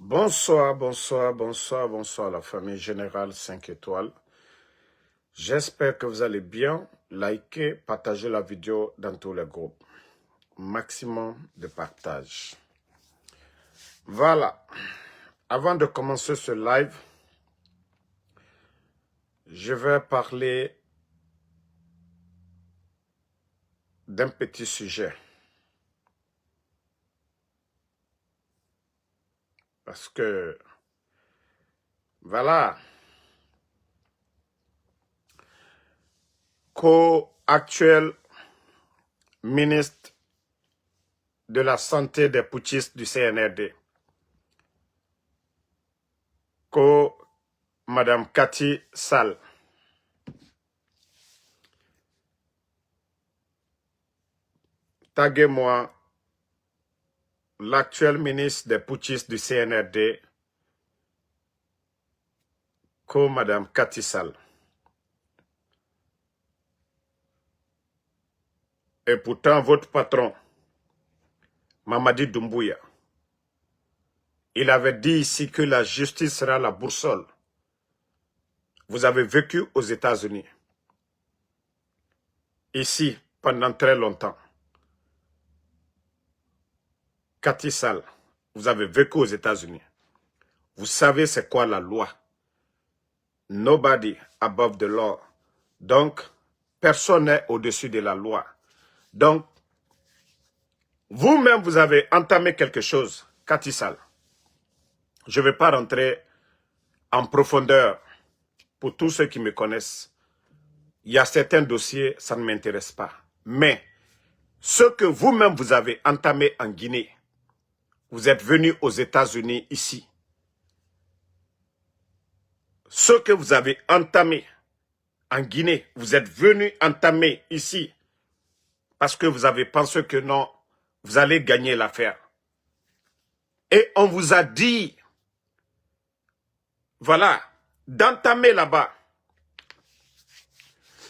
Bonsoir, bonsoir, bonsoir, bonsoir la famille Générale 5 étoiles. J'espère que vous allez bien. Likez, partagez la vidéo dans tous les groupes. Maximum de partage. Voilà. Avant de commencer ce live, je vais parler d'un petit sujet. Parce que, voilà, co-actuel ministre de la Santé des putschistes du CNRD, Madame Cathy Sall, taguez-moi l'actuel ministre des putschistes du CNRD, Madame Cathy Sall. Et pourtant, votre patron, Mamadi Doumbouya, il avait dit ici que la justice sera la boussole. Vous avez vécu aux États-Unis, ici, pendant très longtemps. Cathy Sall, vous avez vécu aux États-Unis. Vous savez c'est quoi la loi. Nobody above the law. Donc, personne n'est au-dessus de la loi. Donc, vous-même, vous avez entamé quelque chose, Cathy Sall. Je ne vais pas rentrer en profondeur pour tous ceux qui me connaissent. Il y a certains dossiers, ça ne m'intéresse pas. Mais ce que vous-même vous avez entamé en Guinée, vous êtes venu aux États-Unis ici. Ce que vous avez entamé en Guinée, vous êtes venu entamer ici parce que vous avez pensé que non, vous allez gagner l'affaire. Et on vous a dit, voilà, d'entamer là-bas.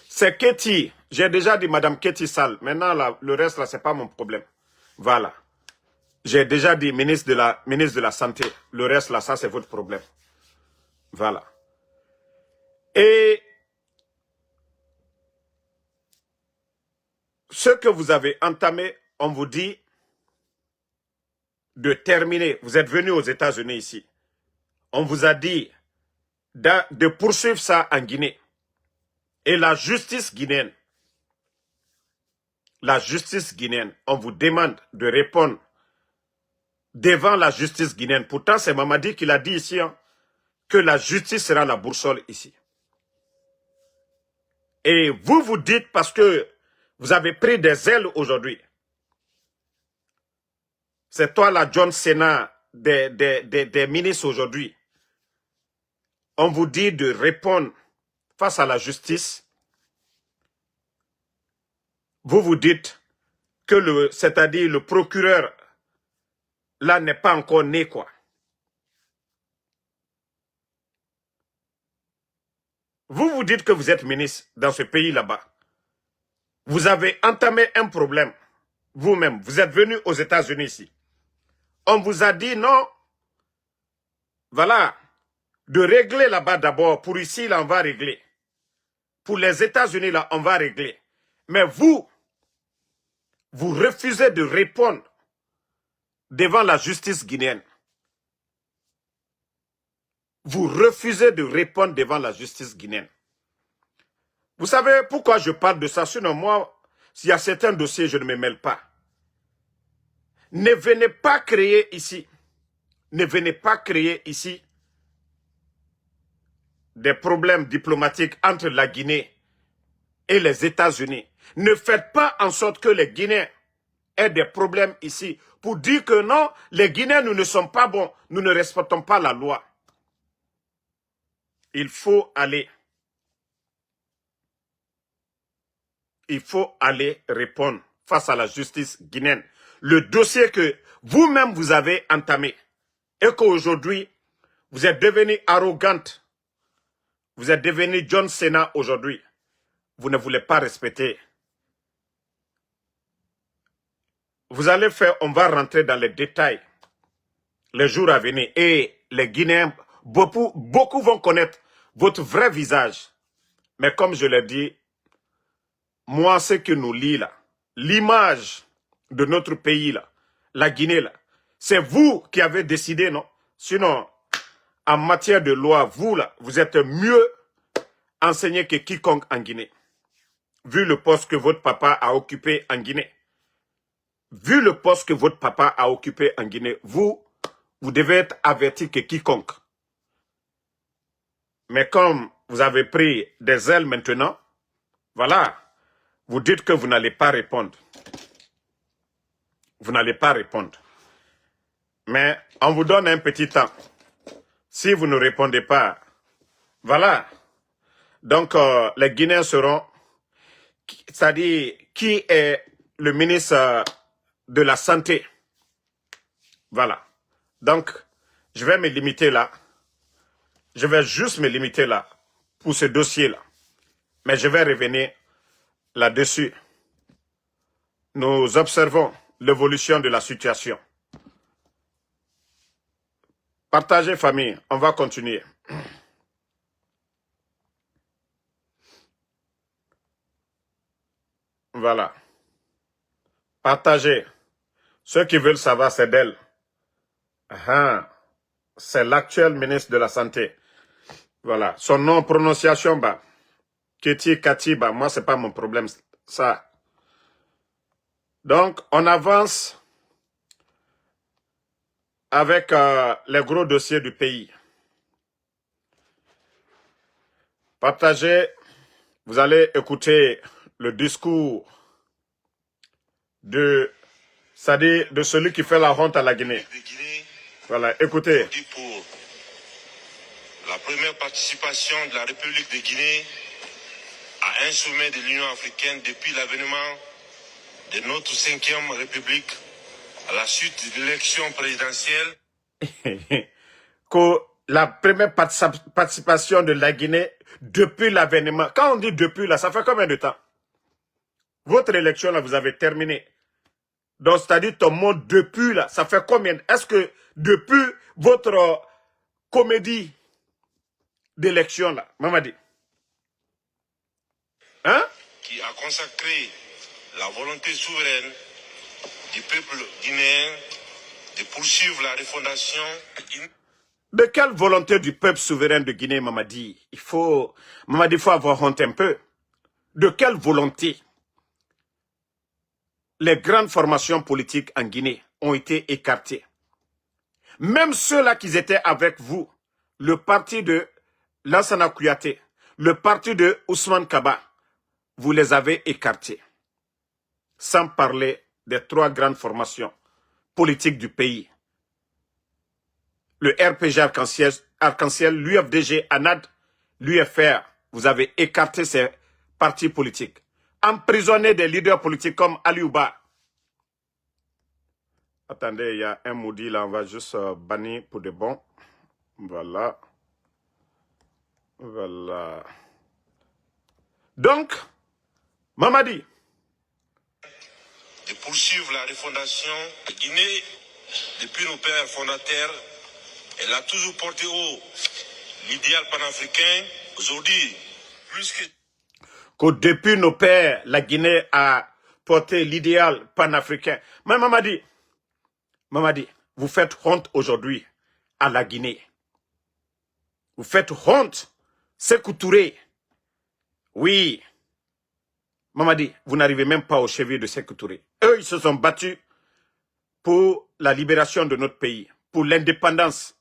C'est Cathy. J'ai déjà dit Madame Cathy Sall. Maintenant, là, le reste, là, ce n'est pas mon problème. Voilà. J'ai déjà dit ministre de la Santé. Le reste, là, ça, c'est votre problème. Voilà. Et ce que vous avez entamé, on vous dit de terminer. Vous êtes venu aux États-Unis ici. On vous a dit de poursuivre ça en Guinée. Et la justice guinéenne, on vous demande de répondre devant la justice guinéenne. Pourtant, c'est Mamadi qui l'a dit ici, hein, que la justice sera la boussole ici. Et vous vous dites, parce que vous avez pris des ailes aujourd'hui, c'est toi la John Cena des ministres aujourd'hui. On vous dit de répondre face à la justice. Vous vous dites que c'est-à-dire le procureur, là, n'est pas encore né, quoi. Vous vous dites que vous êtes ministre dans ce pays là-bas. Vous avez entamé un problème, vous-même. Vous êtes venu aux États-Unis ici. On vous a dit non, voilà, de régler là-bas d'abord. Pour ici, là, on va régler. Pour les États-Unis, là, on va régler. Mais vous refusez de répondre devant la justice guinéenne. Vous refusez de répondre devant la justice guinéenne. Vous savez pourquoi je parle de ça? Sinon, moi, s'il y a certains dossiers, je ne me mêle pas. Ne venez pas créer ici. Ne venez pas créer ici des problèmes diplomatiques entre la Guinée et les États-Unis. Ne faites pas en sorte que les Guinéens aient des problèmes ici pour dire que non, les Guinéens, nous ne sommes pas bons, nous ne respectons pas la loi. Il faut aller. Il faut aller répondre face à la justice guinéenne. Le dossier que vous-même vous avez entamé et qu'aujourd'hui, vous êtes devenu arrogante. Vous êtes devenu John Cena aujourd'hui. Vous ne voulez pas respecter. Vous allez faire, on va rentrer dans les détails. les jours à venir et les Guinéens, beaucoup vont connaître votre vrai visage. Mais comme je l'ai dit, moi, ce qui nous lie là, l'image de notre pays là, la Guinée là, c'est vous qui avez décidé, non? Sinon, en matière de loi, vous là, vous êtes mieux enseigné que quiconque en Guinée. Vu le poste que votre papa a occupé en Guinée. Vu le poste que votre papa a occupé en Guinée, vous devez être averti que quiconque. Mais comme vous avez pris des ailes maintenant, voilà, vous dites que vous n'allez pas répondre. Vous n'allez pas répondre. Mais on vous donne un petit temps. Si vous ne répondez pas, voilà. Donc, les Guinéens seront, c'est-à-dire, qui est le ministre de la Santé? Voilà. Donc, je vais me limiter là. Je vais juste me limiter là, pour ce dossier-là. Mais je vais revenir là-dessus. Nous observons l'évolution de la situation. Partagez, famille, on va continuer. Voilà. Partagez. Ceux qui veulent savoir, c'est d'elle. C'est l'actuel ministre de la Santé. Voilà. Son nom, prononciation, bah. Keti Katiba, moi, c'est pas mon problème, ça. Donc, on avance avec les gros dossiers du pays. Partagez. Vous allez écouter le discours de celui qui fait la honte à la Guinée. Voilà, écoutez. Pour la première participation de la République de Guinée à un sommet de l'Union africaine depuis l'avènement de notre 5e République à la suite de l'élection présidentielle. Que la première participation de la Guinée depuis l'avènement. Quand on dit depuis là, ça fait combien de temps? Votre élection là, vous avez terminé. Donc, c'est-à-dire ton mot depuis là, ça fait combien? Est-ce que depuis votre comédie d'élection là, Mamadi? Hein? Qui a consacré la volonté souveraine du peuple guinéen de poursuivre la refondation. De quelle volonté du peuple souverain de Guinée, Mamadi? Mamadi, il faut avoir honte un peu. De quelle volonté? Les grandes formations politiques en Guinée ont été écartées. Même ceux-là qui étaient avec vous, le parti de Lansana Kouyaté, le parti de Ousmane Kaba, vous les avez écartés. Sans parler des 3 grandes formations politiques du pays. Le RPG Arc-en-Ciel, l'UFDG, ANAD, l'UFR, vous avez écarté ces partis politiques. Emprisonné des leaders politiques comme Aliouba. Attendez, il y a un maudit là, on va juste bannir pour de bon. Voilà. Voilà. Donc, Mamadi. De poursuivre la refondation de Guinée depuis nos pères fondateurs. Elle a toujours porté haut l'idéal panafricain. Aujourd'hui, plus que depuis nos pères, la Guinée a porté l'idéal panafricain. Mais Mamadi, vous faites honte aujourd'hui à la Guinée. Vous faites honte. Sékou Touré. Oui. Mamadi, vous n'arrivez même pas au chevet de Sékou Touré. Eux, ils se sont battus pour la libération de notre pays, pour l'indépendance.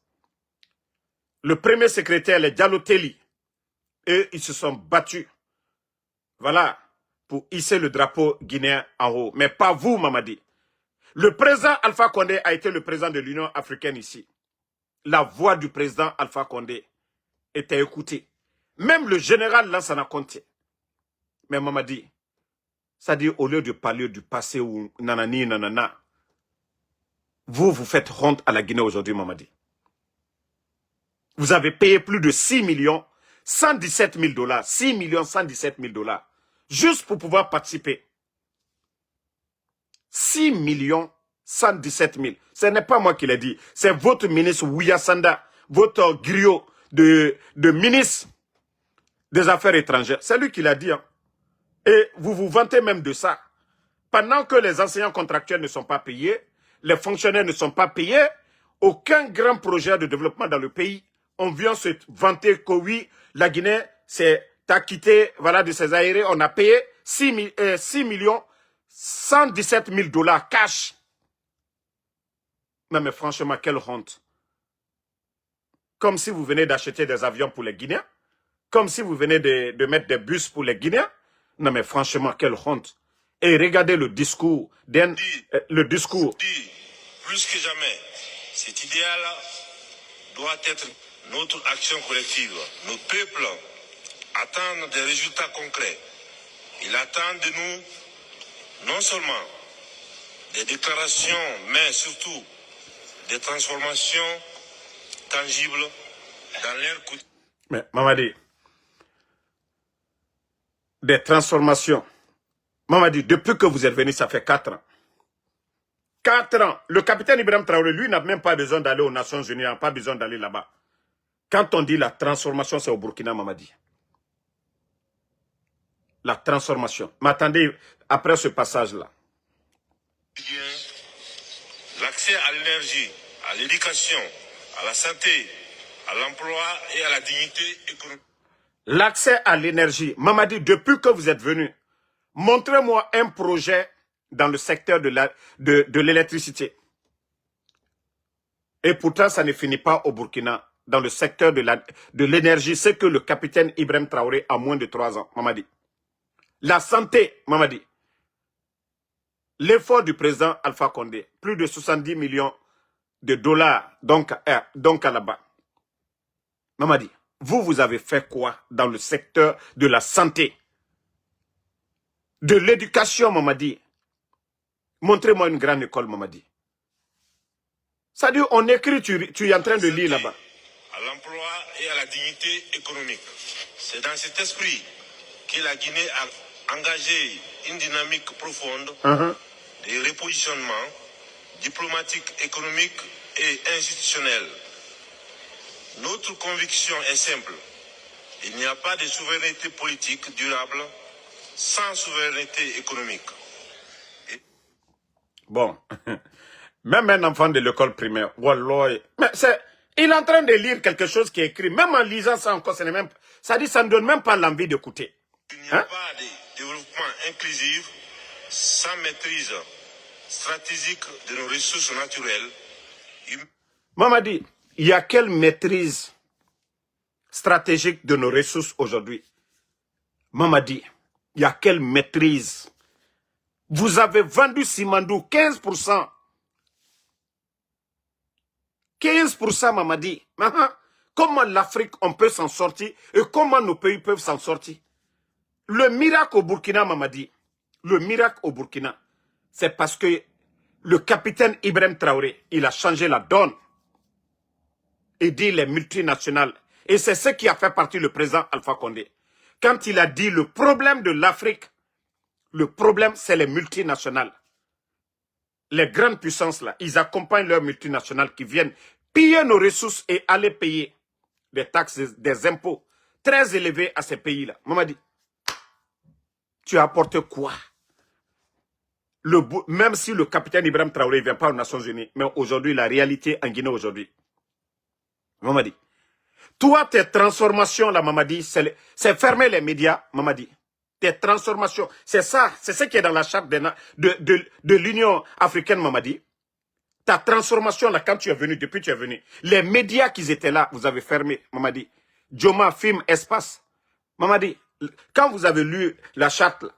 Le premier secrétaire, le Diallo Telli, eux, ils se sont battus. Voilà, pour hisser le drapeau guinéen en haut. Mais pas vous, Mamadi. Le président Alpha Condé a été le président de l'Union africaine ici. La voix du président Alpha Condé était écoutée. Même le général Lansana Conté. Mais Mamadi, ça dit au lieu de parler du passé ou nanani, nanana, vous faites honte à la Guinée aujourd'hui, Mamadi. Vous avez payé plus de 6 000 dollars, 6 117 000 dollars, juste pour pouvoir participer. 6 117 000. Ce n'est pas moi qui l'ai dit. C'est votre ministre Ouyasanda, votre griot de ministre des Affaires étrangères. C'est lui qui l'a dit. Hein. Et vous vous vantez même de ça. Pendant que les enseignants contractuels ne sont pas payés, les fonctionnaires ne sont pas payés, aucun grand projet de développement dans le pays, on vient se vanter que oui, la Guinée s'est acquittée voilà, de ses aérés, on a payé 6 millions 117 000 $ cash. Non mais franchement, quelle honte. Comme si vous venez d'acheter des avions pour les Guinéens, comme si vous venez de mettre des bus pour les Guinéens. Non mais franchement, quelle honte. Et regardez le discours. Le discours. Plus que jamais, cet idéal doit être notre action collective. Nos peuples attendent des résultats concrets. Ils attendent de nous non seulement des déclarations, mais surtout des transformations tangibles dans leur quotidien. Mais Mamadi, des transformations. Mamadi, depuis que vous êtes venu, ça fait 4 ans. 4 ans. Le capitaine Ibrahim Traoré, lui, n'a même pas besoin d'aller aux Nations Unies, n'a pas besoin d'aller là-bas. Quand on dit la transformation, c'est au Burkina, Mamadi. La transformation. Mais attendez, après ce passage-là. L'accès à l'énergie, à l'éducation, à la santé, à l'emploi et à la dignité économique. L'accès à l'énergie. Mamadi, depuis que vous êtes venu, montrez-moi un projet dans le secteur de l'électricité. Et pourtant, ça ne finit pas au Burkina. Dans le secteur de l'énergie, c'est que le capitaine Ibrahim Traoré a moins de 3 ans, Mamadi. La santé, Mamadi. L'effort du président Alpha Condé, plus de 70 millions de $, donc à là-bas. Mamadi, vous avez fait quoi dans le secteur de la santé? De l'éducation, Mamadi. Montrez-moi une grande école, Mamadi. C'est-à-dire, on écrit, tu es en train de lire là-bas. À l'emploi et à la dignité économique. C'est dans cet esprit que la Guinée a engagé une dynamique profonde de repositionnement diplomatique, économique et institutionnel. Notre conviction est simple. Il n'y a pas de souveraineté politique durable sans souveraineté économique. Bon, même un enfant de l'école primaire, wallah, mais il est en train de lire quelque chose qui est écrit. Même en lisant ça encore, ça ne donne même pas l'envie d'écouter. Il n'y a pas de développement inclusif sans maîtrise stratégique de nos ressources naturelles. Mamadi, il y a quelle maîtrise stratégique de nos ressources aujourd'hui? Mamadi, il y a quelle maîtrise? Vous avez vendu Simandou 15%. 15%, Mamadi. Comment l'Afrique, on peut s'en sortir et comment nos pays peuvent s'en sortir? Le miracle au Burkina, Mamadi, le miracle au Burkina, c'est parce que le capitaine Ibrahim Traoré, il a changé la donne. Il dit les multinationales. Et c'est ce qui a fait partie le président Alpha Condé. Quand il a dit le problème de l'Afrique, le problème c'est les multinationales. Les grandes puissances là, ils accompagnent leurs multinationales qui viennent piller nos ressources et aller payer des taxes, des impôts très élevés à ces pays-là. Mamadi, tu as apporté quoi? Même si le capitaine Ibrahim Traoré ne vient pas aux Nations Unies, mais aujourd'hui, la réalité en Guinée aujourd'hui. Mamadi, toi, tes transformations là, Mamadi, c'est fermer les médias, Mamadi. Tes transformations, c'est ça, c'est ce qui est dans la charte de l'Union africaine, Mamadi. Ta transformation là, quand tu es venu, depuis que tu es venu, les médias qui étaient là, vous avez fermé, Mamadi. Joma, Film, Espace. Mamadi, quand vous avez lu la charte là,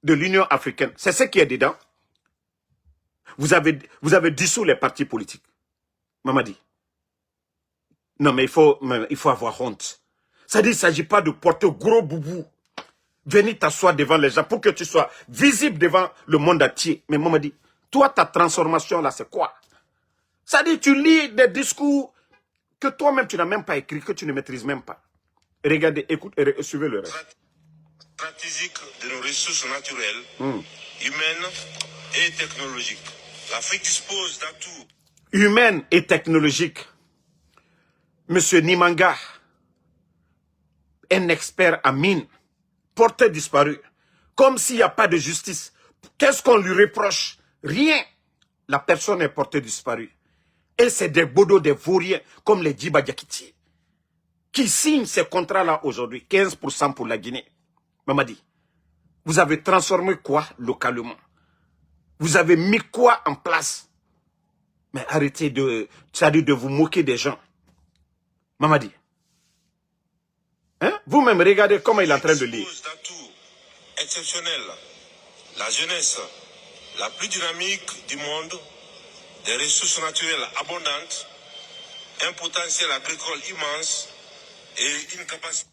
de l'Union africaine, c'est ce qui est dedans. Vous avez dissous les partis politiques. Mamadi. Non, mais il faut avoir honte. C'est-à-dire, il ne s'agit pas de porter gros boubou. Venir t'asseoir devant les gens pour que tu sois visible devant le monde entier. Mais Mamadi, toi, ta transformation là, c'est quoi? C'est-à-dire, tu lis des discours que toi-même, tu n'as même pas écrit, que tu ne maîtrises même pas. Regardez, écoute, suivez le reste. Stratégique de nos ressources naturelles, humaines et technologiques. L'Afrique dispose d'atouts humaines et technologiques. Monsieur Nimanga, un expert en mine, porté disparu, comme s'il n'y a pas de justice. Qu'est-ce qu'on lui reproche? Rien. La personne est portée disparue. Et c'est des bodos, des vauriens, comme les Djiba Diakité, qui signent ces contrats-là aujourd'hui, 15% pour la Guinée. Mamadi, vous avez transformé quoi localement? Vous avez mis quoi en place? Mais arrêtez de vous moquer des gens. Mamadi, hein? Vous-même, regardez comment il est en train de lire. d'atouts exceptionnels. La jeunesse, la plus dynamique du monde, des ressources naturelles abondantes, un potentiel agricole immense et une capacité...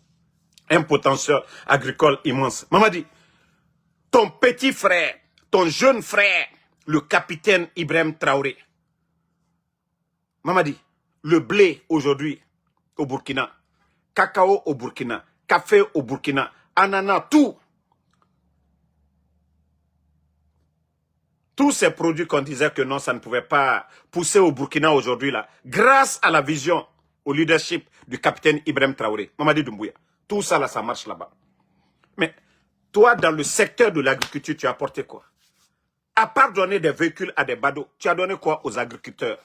Un potentiel agricole immense. Mamadi, ton petit frère, ton jeune frère, le capitaine Ibrahim Traoré. Mamadi, le blé aujourd'hui au Burkina, cacao au Burkina, café au Burkina, ananas, tout. Tous ces produits qu'on disait que non, ça ne pouvait pas pousser au Burkina aujourd'hui, là, grâce à la vision, au leadership du capitaine Ibrahim Traoré, Mamadi Doumbouya. Tout ça, là, ça marche là-bas. Mais toi, dans le secteur de l'agriculture, tu as apporté quoi? À part donner des véhicules à des badauds, tu as donné quoi aux agriculteurs?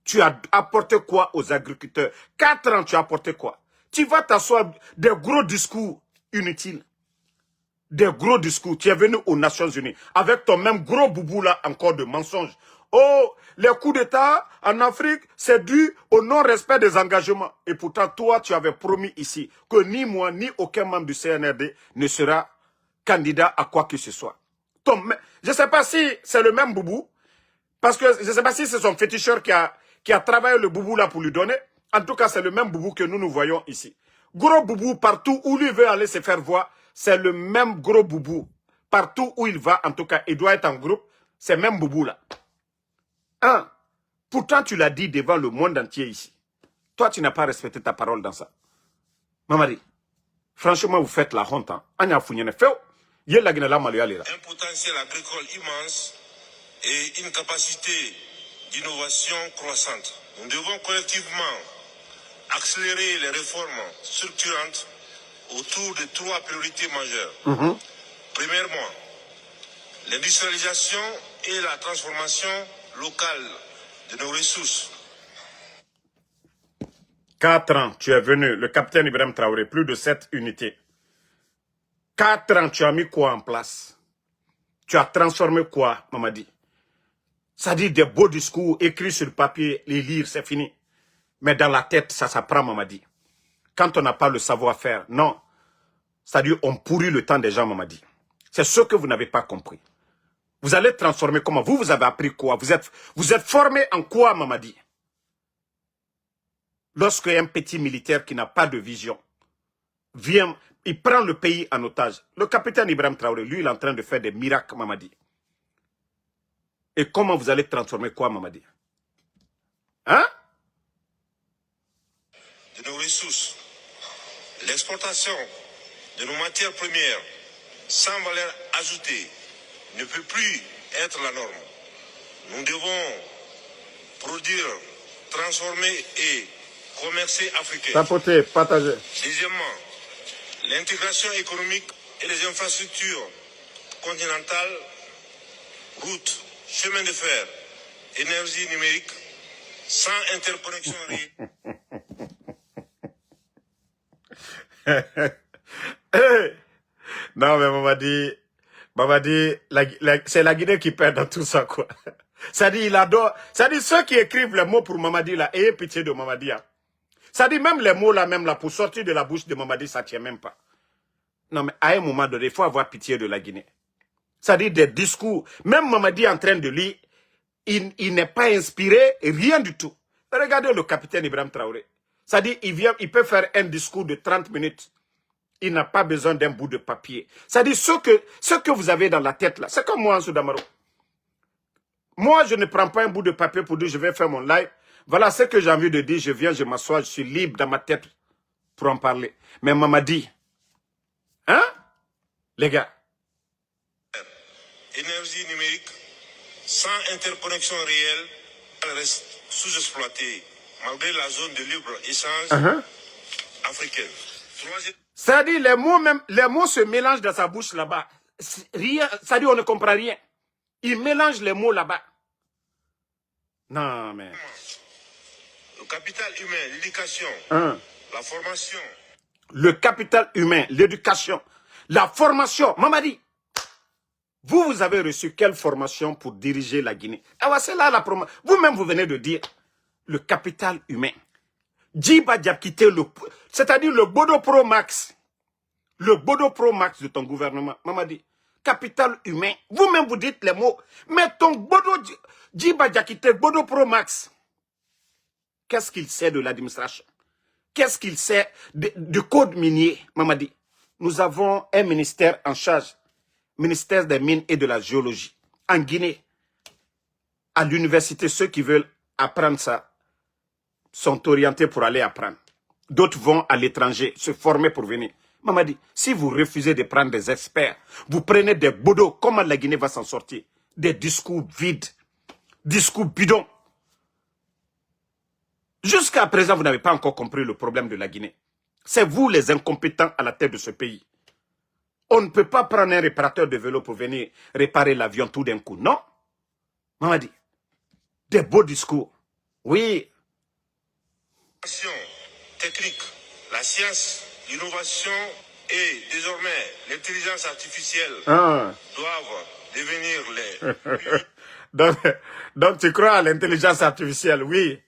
Tu as apporté quoi aux agriculteurs? 4 ans, tu as apporté quoi? Tu vas t'asseoir des gros discours inutiles. Des gros discours. Tu es venu aux Nations Unies avec ton même gros boubou là encore de mensonges. Oh, les coups d'État en Afrique, c'est dû au non-respect des engagements. Et pourtant, toi, tu avais promis ici que ni moi, ni aucun membre du CNRD ne sera candidat à quoi que ce soit. Je ne sais pas si c'est le même boubou, parce que je ne sais pas si c'est son féticheur qui a travaillé le boubou là pour lui donner. En tout cas, c'est le même boubou que nous voyons ici. Gros boubou, partout où lui veut aller se faire voir, c'est le même gros boubou. Partout où il va, en tout cas, il doit être en groupe, c'est le même boubou là. Hein? Pourtant, tu l'as dit devant le monde entier ici. Toi, tu n'as pas respecté ta parole dans ça. Mamadi, franchement, vous faites la honte. Hein? Un potentiel agricole immense et une capacité d'innovation croissante. Nous devons collectivement accélérer les réformes structurantes autour de 3 priorités majeures. Premièrement, l'industrialisation et la transformation locale de nos ressources. 4 ans, tu es venu, le capitaine Ibrahim Traoré, plus de 7 unités. 4 ans, tu as mis quoi en place? Tu as transformé quoi, Mamadi? Ça dit des beaux discours écrits sur le papier, les lire, c'est fini. Mais dans la tête, ça s'apprend, Mamadi. Quand on n'a pas le savoir-faire, non. C'est-à-dire, on pourrit le temps des gens, Mamadi. C'est ce que vous n'avez pas compris. Vous allez transformer comment? Vous avez appris quoi? Vous êtes formé en quoi, Mamadi? Lorsque un petit militaire qui n'a pas de vision vient, il prend le pays en otage. Le capitaine Ibrahim Traoré, lui, il est en train de faire des miracles, Mamadi. Et comment vous allez transformer quoi, Mamadi? Hein? De nos ressources, l'exportation de nos matières premières sans valeur ajoutée ne peut plus être la norme. Nous devons produire, transformer et commercer africain. Tapoter, partager. Deuxièmement, l'intégration économique et les infrastructures continentales, routes, chemins de fer, énergie numérique, sans interconnexion réelle. Non, mais Mamadi, c'est la Guinée qui perd dans tout ça, quoi. Ça dit, il adore. Ça dit, ceux qui écrivent les mots pour Mamadi, là, ayez pitié de Mamadi. Hein. Ça dit, même les mots, là, même là, pour sortir de la bouche de Mamadi, ça ne tient même pas. Non, mais à un moment donné, il faut avoir pitié de la Guinée. Ça dit, des discours. Même Mamadi en train de lire, il n'est pas inspiré, rien du tout. Regardez le capitaine Ibrahim Traoré. Ça dit, il peut faire un discours de 30 minutes. Il n'a pas besoin d'un bout de papier. Ça dit, ce que vous avez dans la tête là, c'est comme moi en Soudamaro. Moi, je ne prends pas un bout de papier pour dire je vais faire mon live. Voilà ce que j'ai envie de dire. Je viens, je m'assois, je suis libre dans ma tête pour en parler. Mais Mamadi, hein, les gars? Énergie numérique, sans interconnexion réelle, elle reste sous-exploitée, malgré la zone de libre-échange africaine. C'est-à-dire, les mots se mélangent dans sa bouche là-bas. Rien, c'est-à-dire, on ne comprend rien. Il mélange les mots là-bas. Non, mais... Le capital humain, l'éducation, la formation. Le capital humain, l'éducation, la formation. Mamadi, vous avez reçu quelle formation pour diriger la Guinée? Ah, c'est là la promotion. Vous-même, vous venez de dire le capital humain. Djiba Diakité, c'est-à-dire le Bodo Pro Max. Le Bodo Pro Max de ton gouvernement. Mamadi, capital humain. Vous-même, vous dites les mots. Mais ton Bodo Djiba Diakité, Bodo Pro Max, qu'est-ce qu'il sait de l'administration? Qu'est-ce qu'il sait du code minier, Mamadi? Nous avons un ministère en charge, ministère des mines et de la géologie. En Guinée, à l'université, ceux qui veulent apprendre ça sont orientés pour aller apprendre. D'autres vont à l'étranger, se former pour venir. Mamadi, si vous refusez de prendre des experts, vous prenez des bodos, comment la Guinée va s'en sortir? Des discours vides, discours bidons. Jusqu'à présent, vous n'avez pas encore compris le problème de la Guinée. C'est vous les incompétents à la tête de ce pays. On ne peut pas prendre un réparateur de vélo pour venir réparer l'avion tout d'un coup. Non. Mamadi, des beaux discours. Oui. Technique, la science, l'innovation et désormais l'intelligence artificielle doivent devenir les... donc tu crois à l'intelligence artificielle, oui.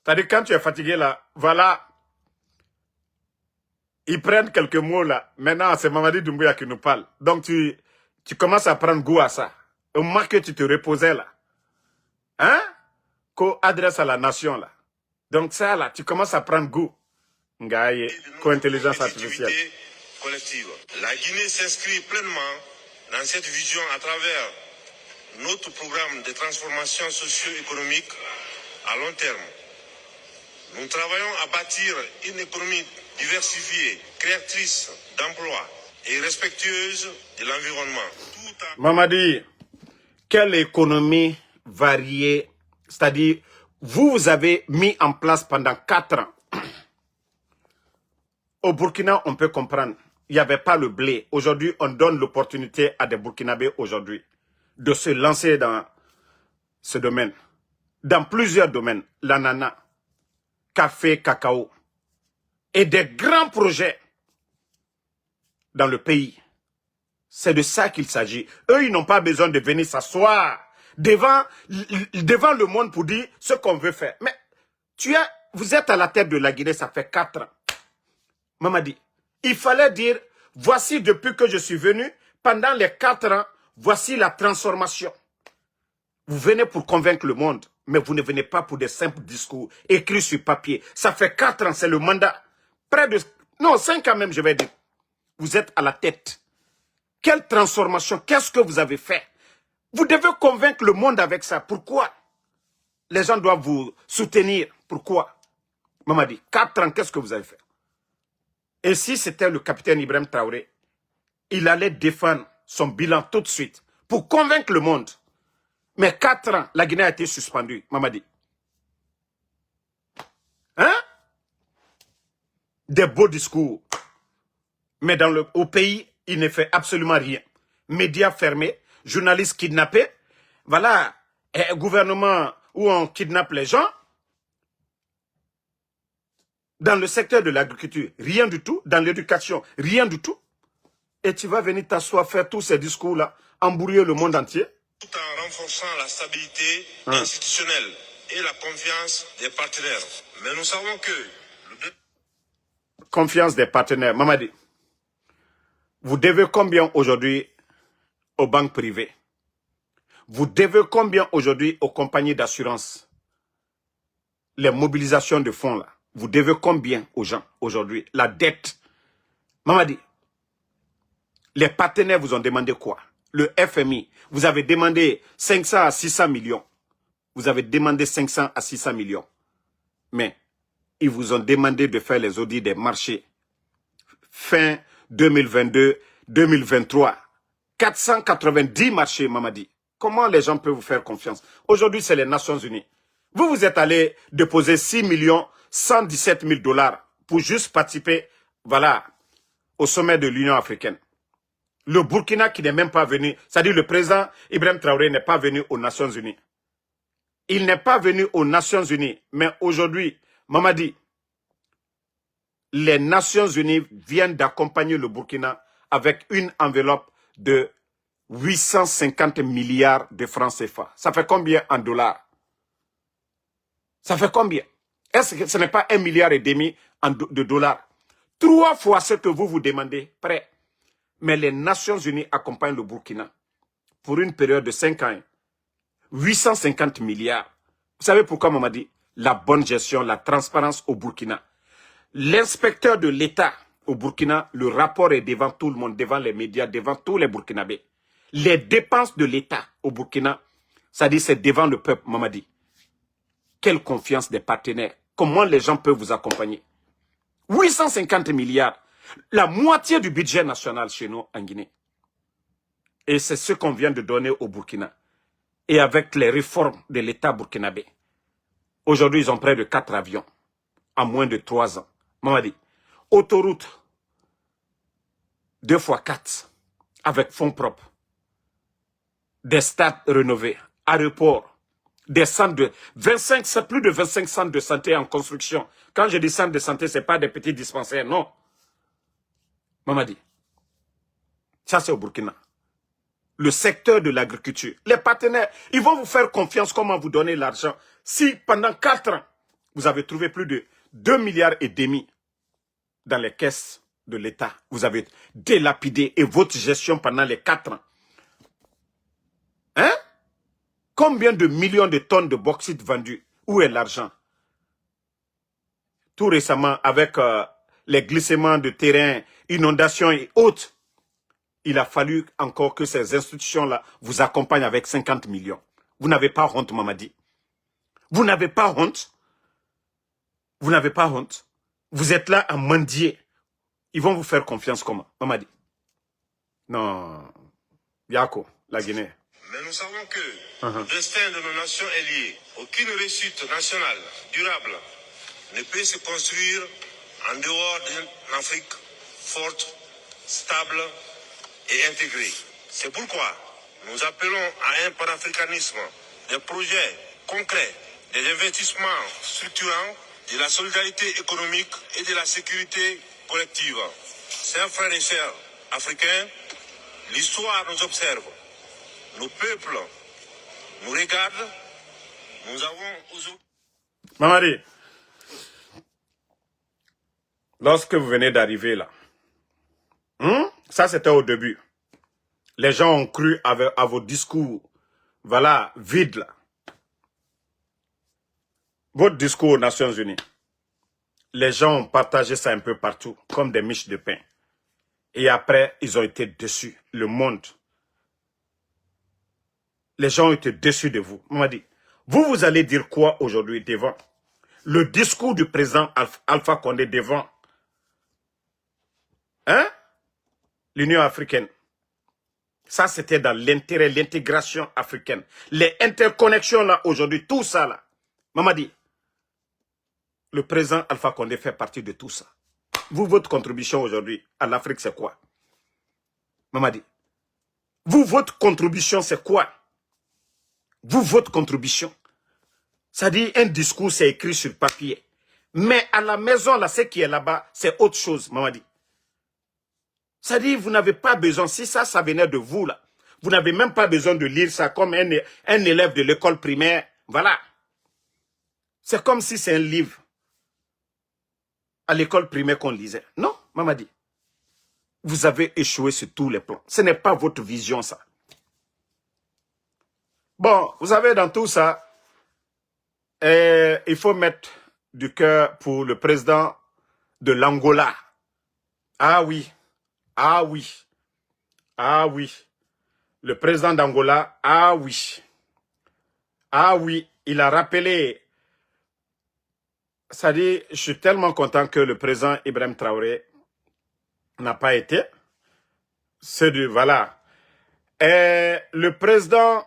C'est-à-dire quand tu es fatigué là, voilà, ils prennent quelques mots là. Maintenant, c'est Mamadi Doumbouya qui nous parle. Donc tu commences à prendre goût à ça. Au moment que tu te reposais là, hein, qu'on adresse à la nation là. Donc ça là, tu commences à prendre goût. Ngaye, co-intelligence artificielle. Collective. La Guinée s'inscrit pleinement dans cette vision à travers notre programme de transformation socio-économique à long terme. Nous travaillons à bâtir une économie diversifiée, créatrice d'emplois et respectueuse de l'environnement. Mamadi, quelle économie variée, c'est-à-dire, vous avez mis en place pendant 4 ans. Au Burkina, on peut comprendre, il n'y avait pas le blé. Aujourd'hui, on donne l'opportunité à des Burkinabés aujourd'hui de se lancer dans ce domaine. Dans plusieurs domaines, l'ananas, café, cacao et des grands projets dans le pays. C'est de ça qu'il s'agit. Eux, ils n'ont pas besoin de venir s'asseoir devant le monde pour dire ce qu'on veut faire. Mais vous êtes à la tête de la Guinée, ça fait 4 ans. Mamadi, il fallait dire, voici depuis que je suis venu, pendant les 4 ans, voici la transformation. Vous venez pour convaincre le monde, mais vous ne venez pas pour des simples discours écrits sur papier. Ça fait 4 ans, c'est le mandat. Près de... Non, 5 ans même, je vais dire. Vous êtes à la tête. Quelle transformation? Qu'est-ce que vous avez fait? Vous devez convaincre le monde avec ça. Pourquoi? Les gens doivent vous soutenir. Pourquoi? Mamadi, 4 ans, qu'est-ce que vous avez fait? Et si c'était le capitaine Ibrahim Traoré, il allait défendre son bilan tout de suite pour convaincre le monde. Mais 4 ans, la Guinée a été suspendue, Mamadi. Hein? Des beaux discours. Mais au pays, il ne fait absolument rien. Médias fermés, journalistes kidnappés. Voilà, un gouvernement où on kidnappe les gens. Dans le secteur de l'agriculture, rien du tout. Dans l'éducation, rien du tout. Et tu vas venir t'asseoir, faire tous ces discours-là, embrouiller le monde entier. Tout en renforçant la stabilité institutionnelle et la confiance des partenaires. Mais nous savons que... Confiance des partenaires. Mamadi, vous devez combien aujourd'hui aux banques privées? Vous devez combien aujourd'hui aux compagnies d'assurance? Les mobilisations de fonds là. Vous devez combien aux gens aujourd'hui? La dette. Mamadi, les partenaires vous ont demandé quoi? Le FMI, vous avez demandé 500 à 600 millions. Vous avez demandé 500 à 600 millions. Mais ils vous ont demandé de faire les audits des marchés. Fin 2022, 2023. 490 marchés, Mamadi. Comment les gens peuvent vous faire confiance? Aujourd'hui, c'est les Nations Unies. Vous, vous êtes allé déposer 6 117 000 $ pour juste participer, voilà, au sommet de l'Union africaine. Le Burkina qui n'est même pas venu, c'est-à-dire le président Ibrahim Traoré n'est pas venu aux Nations Unies. Il n'est pas venu aux Nations Unies. Mais aujourd'hui, Mamadi, les Nations Unies viennent d'accompagner le Burkina avec une enveloppe de 850 milliards de francs CFA. Ça fait combien en dollars? Ça fait combien? Est-ce que ce n'est pas 1,5 milliard de dollars? 3 fois ce que vous demandez, prêt. Mais les Nations Unies accompagnent le Burkina pour une période de 5 ans. 850 milliards. Vous savez pourquoi, maman dit? La bonne gestion, la transparence au Burkina. L'inspecteur de l'État au Burkina, le rapport est devant tout le monde, devant les médias, devant tous les Burkinabés. Les dépenses de l'État au Burkina, ça dit c'est devant le peuple, maman dit. Quelle confiance des partenaires. Comment les gens peuvent vous accompagner? 850 milliards. La moitié du budget national chez nous en Guinée. Et c'est ce qu'on vient de donner au Burkina. Et avec les réformes de l'État burkinabé. Aujourd'hui, ils ont près de 4 avions. En moins de 3 ans. Maman dit, autoroute 2x4 avec fonds propres. Des stades rénovés. Aéroports. Des centres de 25, plus de 25 centres de santé en construction. Quand je dis centres de santé, ce n'est pas des petits dispensaires, non. Maman dit, ça c'est au Burkina. Le secteur de l'agriculture. Les partenaires, ils vont vous faire confiance comment vous donner l'argent. Si pendant 4 ans, vous avez trouvé plus de 2,5 milliards dans les caisses de l'État, vous avez délapidé et votre gestion pendant les 4 ans. Hein? Combien de millions de tonnes de bauxite vendues? Où est l'argent? Tout récemment, avec les glissements de terrain, inondations et autres, il a fallu encore que ces institutions-là vous accompagnent avec 50 millions. Vous n'avez pas honte, Mamadi. Vous n'avez pas honte. Vous n'avez pas honte. Vous êtes là à mendier. Ils vont vous faire confiance comment, Mamadi? Non. Yako, la Guinée. Mais nous savons que le destin de nos nations est lié. Aucune réussite nationale durable ne peut se construire en dehors d'une Afrique forte, stable et intégrée. C'est pourquoi nous appelons à un panafricanisme, des projets concrets, des investissements structurants, de la solidarité économique et de la sécurité collective. Chers frères et sœurs africains, l'histoire nous observe. Nos peuples nous regardent. Nous avons aujourd'hui... Mamadi, lorsque vous venez d'arriver là, ça c'était au début. Les gens ont cru à vos discours, voilà, vides là. Votre discours aux Nations Unies, les gens ont partagé ça un peu partout, comme des miches de pain. Et après, ils ont été déçus. Le monde. Les gens ont été déçus de vous. On m'a dit, vous allez dire quoi aujourd'hui devant le discours du président Alpha Condé devant l'Union africaine. Ça, c'était dans l'intérêt, l'intégration africaine. Les interconnexions là, aujourd'hui, tout ça là. Maman dit, le président Alpha Condé fait partie de tout ça. Vous, votre contribution aujourd'hui à l'Afrique, c'est quoi? Maman dit, vous, votre contribution, c'est quoi? Vous, votre contribution. Ça dit, un discours, c'est écrit sur papier. Mais à la maison, là, ce qui est là-bas, c'est autre chose, maman dit. Ça dit, vous n'avez pas besoin, si ça venait de vous, là, vous n'avez même pas besoin de lire ça comme un élève de l'école primaire. Voilà. C'est comme si c'est un livre à l'école primaire qu'on lisait. Non, maman dit. Vous avez échoué sur tous les plans. Ce n'est pas votre vision, ça. Bon, vous savez, dans tout ça, il faut mettre du cœur pour le président de l'Angola. Ah oui, ah oui, ah oui. Le président d'Angola, ah oui. Ah oui, il a rappelé. Ça dit, je suis tellement content que le président Ibrahim Traoré n'a pas été. C'est du, voilà. Et le président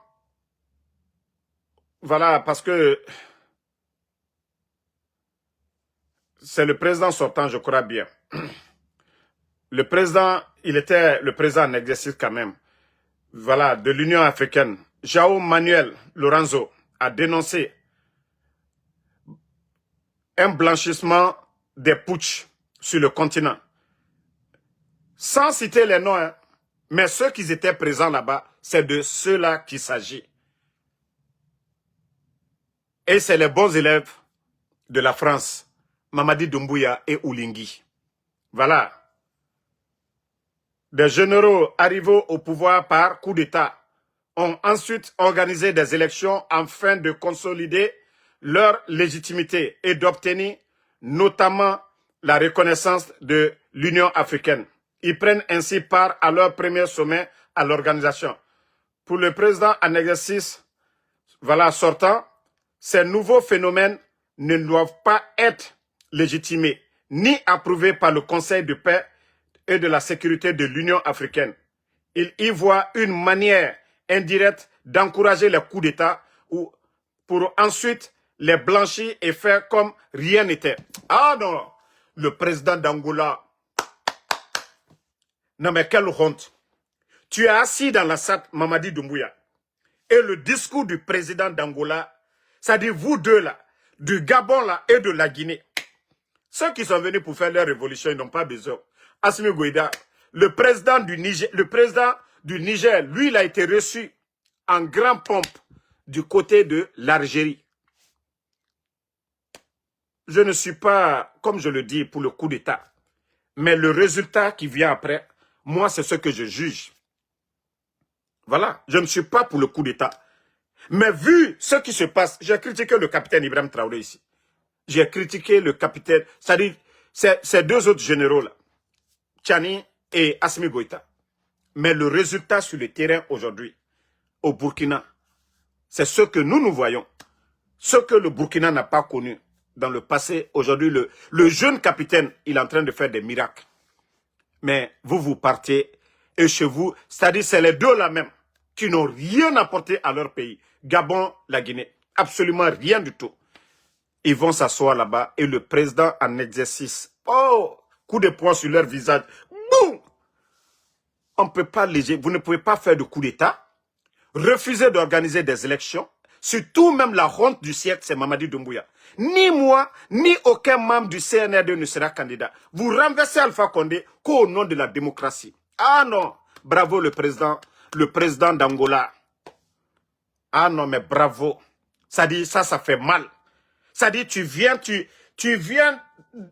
voilà, parce que c'est le président sortant, je crois bien. Le président, il était le président en exercice quand même. Voilà, de l'Union africaine. João Manuel Lorenzo a dénoncé un blanchissement des putschs sur le continent. Sans citer les noms, hein, mais ceux qui étaient présents là-bas, c'est de ceux-là qu'il s'agit. Et c'est les bons élèves de la France, Mamadi Doumbouya et Oulingui. Voilà. Des généraux arrivés au pouvoir par coup d'État ont ensuite organisé des élections afin de consolider leur légitimité et d'obtenir notamment la reconnaissance de l'Union africaine. Ils prennent ainsi part à leur premier sommet à l'organisation. Pour le président en exercice sortant, ces nouveaux phénomènes ne doivent pas être légitimés ni approuvés par le Conseil de paix et de la sécurité de l'Union africaine. Il y voit une manière indirecte d'encourager les coups d'État pour ensuite les blanchir et faire comme rien n'était. Ah non, le président d'Angola. Non mais quelle honte. Tu es assis dans la salle Mamadi Doumbouya et le discours du président d'Angola, ça dit vous deux là, du Gabon là et de la Guinée. Ceux qui sont venus pour faire leur révolution, ils n'ont pas besoin. Assimi Goïta, le président du Niger, lui, il a été reçu en grand pompe du côté de l'Algérie. Je ne suis pas, comme je le dis, pour le coup d'État. Mais le résultat qui vient après, moi, c'est ce que je juge. Voilà, je ne suis pas pour le coup d'État. Mais vu ce qui se passe, j'ai critiqué le capitaine Ibrahim Traoré ici. J'ai critiqué le capitaine, c'est-à-dire ces deux autres généraux-là. Tchani et Assimi Goïta. Mais le résultat sur le terrain aujourd'hui, au Burkina, c'est ce que nous voyons. Ce que le Burkina n'a pas connu dans le passé. Aujourd'hui, le jeune capitaine, il est en train de faire des miracles. Mais vous partez et chez vous, c'est-à-dire c'est les deux là même qui n'ont rien apporté à leur pays. Gabon, la Guinée, absolument rien du tout. Ils vont s'asseoir là-bas et le président en exercice, oh, coup de poing sur leur visage. Boum! On ne peut pas léger. Vous ne pouvez pas faire de coup d'État. Refuser d'organiser des élections. Surtout même la honte du siècle, c'est Mamadi Doumbouya. Ni moi, ni aucun membre du CNRD ne sera candidat. Vous renversez Alpha Condé qu'au nom de la démocratie. Ah non, bravo le président d'Angola. Ah non, mais bravo. Ça dit, ça fait mal. Ça dit, tu viens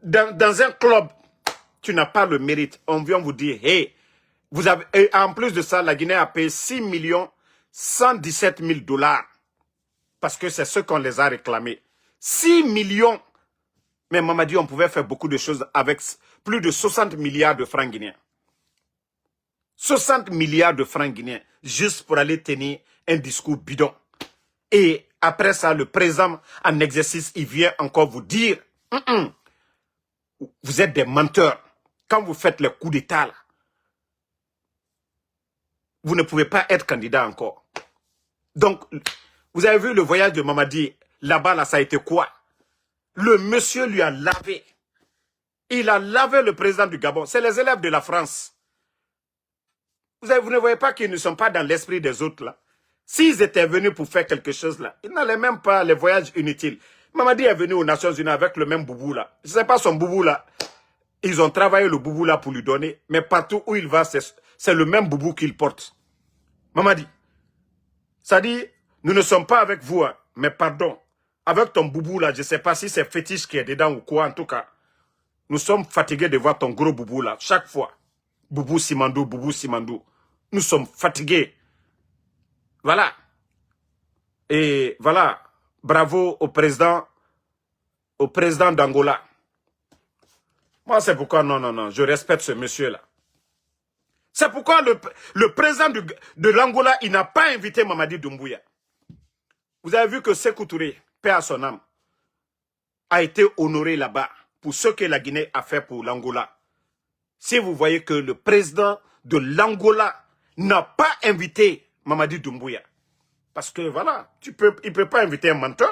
dans un club, tu n'as pas le mérite. On vient vous dire, hey, vous avez, et en plus de ça, la Guinée a payé 6 117 000 $. Parce que c'est ce qu'on les a réclamés. 6 millions. Mais Mamadi, on pouvait faire beaucoup de choses avec plus de 60 milliards de francs guinéens. 60 milliards de francs guinéens, juste pour aller tenir un discours bidon. Et après ça, le président en exercice, il vient encore vous dire, vous êtes des menteurs. Quand vous faites le coup d'État, vous ne pouvez pas être candidat encore. Donc, vous avez vu le voyage de Mamadi, là-bas, là, ça a été quoi? Le monsieur lui a lavé. Il a lavé le président du Gabon. C'est les élèves de la France. Vous ne voyez pas qu'ils ne sont pas dans l'esprit des autres, là. S'ils étaient venus pour faire quelque chose, là, ils n'allaient même pas les voyages inutiles. Mamadi est venu aux Nations Unies avec le même boubou, là. Je ne sais pas son boubou, là. Ils ont travaillé le boubou, là, pour lui donner. Mais partout où il va, c'est le même boubou qu'il porte. Mamadi, ça dit, nous ne sommes pas avec vous, hein, mais pardon. Avec ton boubou, là, je ne sais pas si c'est fétiche qui est dedans ou quoi, en tout cas. Nous sommes fatigués de voir ton gros boubou, là, chaque fois. Boubou Simandou, Boubou Simandou. Nous sommes fatigués. Voilà. Et voilà. Bravo au président d'Angola. Moi, c'est pourquoi, non, je respecte ce monsieur-là. C'est pourquoi le président de l'Angola, il n'a pas invité Mamadi Doumbouya. Vous avez vu que Sékou Touré, paix à son âme, a été honoré là-bas pour ce que la Guinée a fait pour l'Angola. Si vous voyez que le président de l'Angola n'a pas invité Mamadi Doumbouya, Parce que voilà, il ne peut pas inviter un menteur.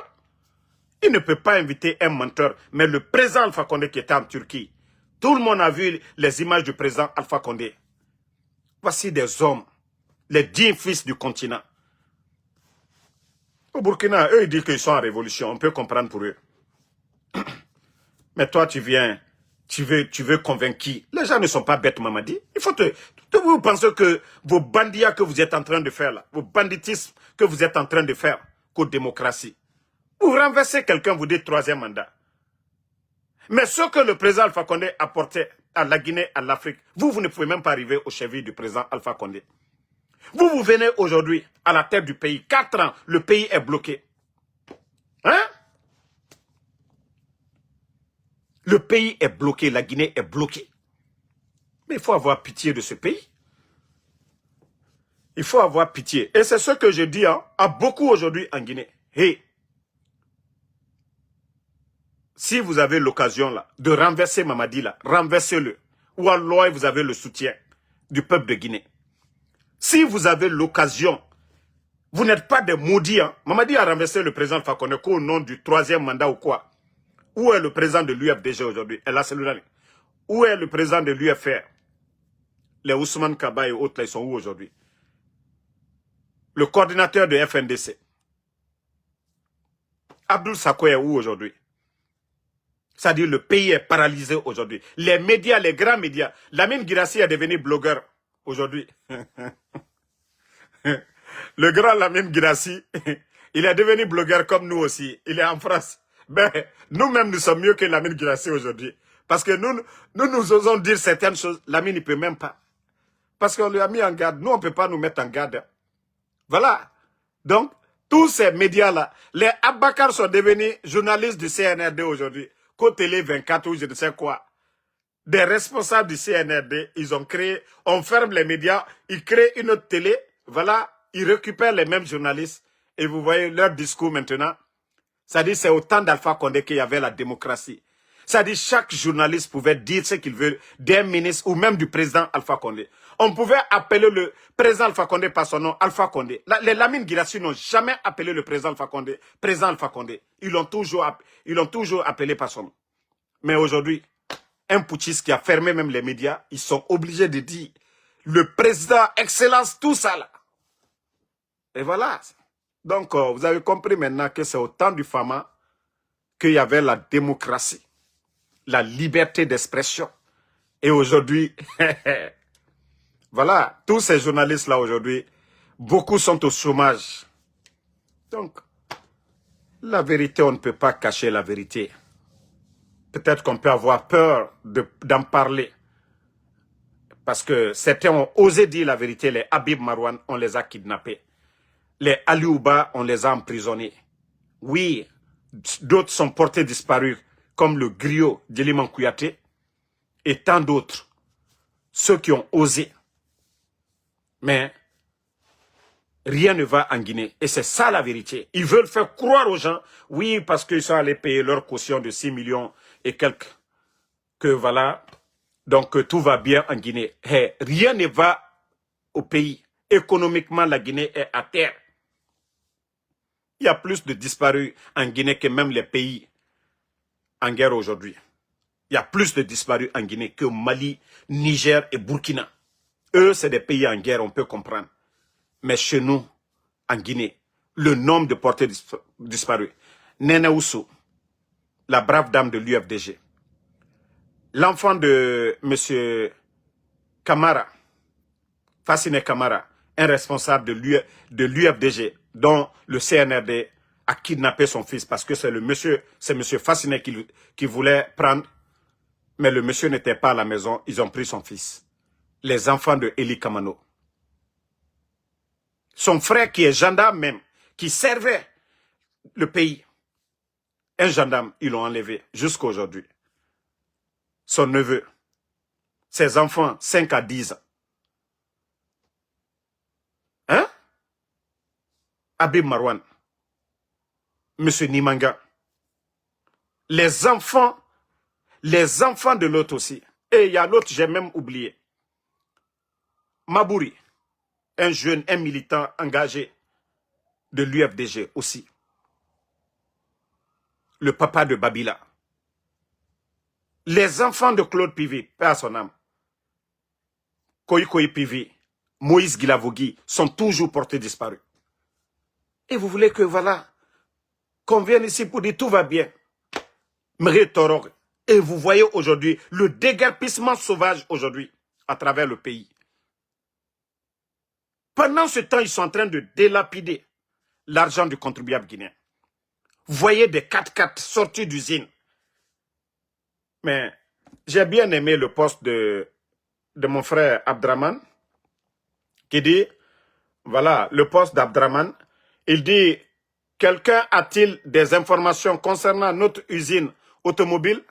Il ne peut pas inviter un menteur. Mais le président Alpha Condé qui était en Turquie, tout le monde a vu les images du président Alpha Condé. Voici des hommes, les 10 fils du continent. Au Burkina, eux, ils disent qu'ils sont en révolution. On peut comprendre pour eux. Mais toi, tu viens, tu veux convaincre qui? Les gens ne sont pas bêtes, Mamadi. Il faut vous pensez que vos bandits que vous êtes en train de faire là, vos banditismes que vous êtes en train de faire, qu'aux démocratie. Vous renversez quelqu'un, vous dites troisième mandat. Mais ce que le président Alpha Condé apportait à la Guinée, à l'Afrique, vous ne pouvez même pas arriver au chevilles du président Alpha Condé. Vous venez aujourd'hui à la tête du pays. 4 ans, le pays est bloqué. Hein? Le pays est bloqué, la Guinée est bloquée. Mais il faut avoir pitié de ce pays. Il faut avoir pitié. Et c'est ce que je dis à beaucoup aujourd'hui en Guinée. Hey, si vous avez l'occasion là de renverser Mamadi là, renversez-le. Ou alors vous avez le soutien du peuple de Guinée. Si vous avez l'occasion, vous n'êtes pas des maudits. Mamadi a renversé le président Alpha Condé au nom du troisième mandat ou quoi? Où est le président de l'UFDG aujourd'hui? Où est le président de l'UFR? Les Ousmane Kaba et autres, là, ils sont où aujourd'hui? Le coordinateur de FNDC. Abdoul Sakho est où aujourd'hui? C'est-à-dire le pays est paralysé aujourd'hui. Les médias, les grands médias. Lamine Guirassy est devenu blogueur aujourd'hui. Le grand Lamine Guirassy, il est devenu blogueur comme nous aussi. Il est en France. Ben, nous-mêmes, nous sommes mieux que Lamine Guirassy aujourd'hui. Parce que nous osons dire certaines choses. Lamine, il ne peut même pas. Parce qu'on lui a mis en garde. Nous, on ne peut pas nous mettre en garde. Voilà. Donc, tous ces médias-là, les Abakar sont devenus journalistes du CNRD aujourd'hui. Côté 24 ou je ne sais quoi. Des responsables du CNRD, ils ont créé, on ferme les médias, ils créent une autre télé, voilà, ils récupèrent les mêmes journalistes et vous voyez leur discours maintenant. C'est-à-dire c'est au temps d'Alpha Condé qu'il y avait la démocratie. C'est-à-dire chaque journaliste pouvait dire ce qu'il veut d'un ministre ou même du président Alpha Condé. On pouvait appeler le président Alpha Condé par son nom, Alpha Condé. Les Lamine Guirassy n'ont jamais appelé le président Alpha Condé, président Alpha Condé. Ils l'ont toujours appelé par son nom. Mais aujourd'hui, un putschiste qui a fermé même les médias, ils sont obligés de dire le président, excellence, tout ça là. Et voilà. Donc, vous avez compris maintenant que c'est au temps du Fama qu'il y avait la démocratie, la liberté d'expression. Et aujourd'hui, voilà, tous ces journalistes-là aujourd'hui, beaucoup sont au chômage. Donc, la vérité, on ne peut pas cacher la vérité. Peut-être qu'on peut avoir peur d'en parler. Parce que certains ont osé dire la vérité. Les Habib Marouane, on les a kidnappés. Les Aliouba, on les a emprisonnés. Oui, d'autres sont portés disparus, comme le griot d'Eliman Kouyaté et tant d'autres. Ceux qui ont osé. Mais rien ne va en Guinée. Et c'est ça la vérité. Ils veulent faire croire aux gens, oui, parce qu'ils sont allés payer leur caution de 6 millions et quelques. Que voilà, donc que tout va bien en Guinée. Hey, rien ne va au pays. Économiquement, la Guinée est à terre. Il y a plus de disparus en Guinée que même les pays en guerre aujourd'hui. Il y a plus de disparus en Guinée que Mali, Niger et Burkina. Eux, c'est des pays en guerre, on peut comprendre. Mais chez nous, en Guinée, le nombre de portés disparus. Nene Oussou, la brave dame de l'UFDG. L'enfant de M. Kamara, Fassine Kamara, un responsable de l'UFDG, dont le CNRD a kidnappé son fils parce que c'est M. Fassine qui voulait prendre, mais le monsieur n'était pas à la maison, ils ont pris son fils. Les enfants de Eli Kamano. Son frère qui est gendarme même, qui servait le pays. Un gendarme, ils l'ont enlevé jusqu'à aujourd'hui. Son neveu, ses enfants, 5 à 10 ans. Hein? Habib Marouane, M. Nimanga. Les enfants de l'autre aussi. Et il y a l'autre, j'ai même oublié. Mabouri, un jeune, un militant engagé. de l'UFDG aussi. Le papa de Babila. Les enfants de Claude Pivi, paix à son âme, Koyi Pivi, Moïse Guilavogui, sont toujours portés disparus. Et vous voulez que, voilà, qu'on vienne ici pour dire tout va bien. Et vous voyez aujourd'hui le déguerpissement sauvage aujourd'hui à travers le pays. Pendant ce temps, ils sont en train de délapider l'argent du contribuable guinéen. Vous voyez des 4x4 sortis d'usine. Mais j'ai bien aimé le poste de mon frère Abdraman qui dit, voilà, le poste d'Abdraman, il dit, quelqu'un a-t-il des informations concernant notre usine automobile?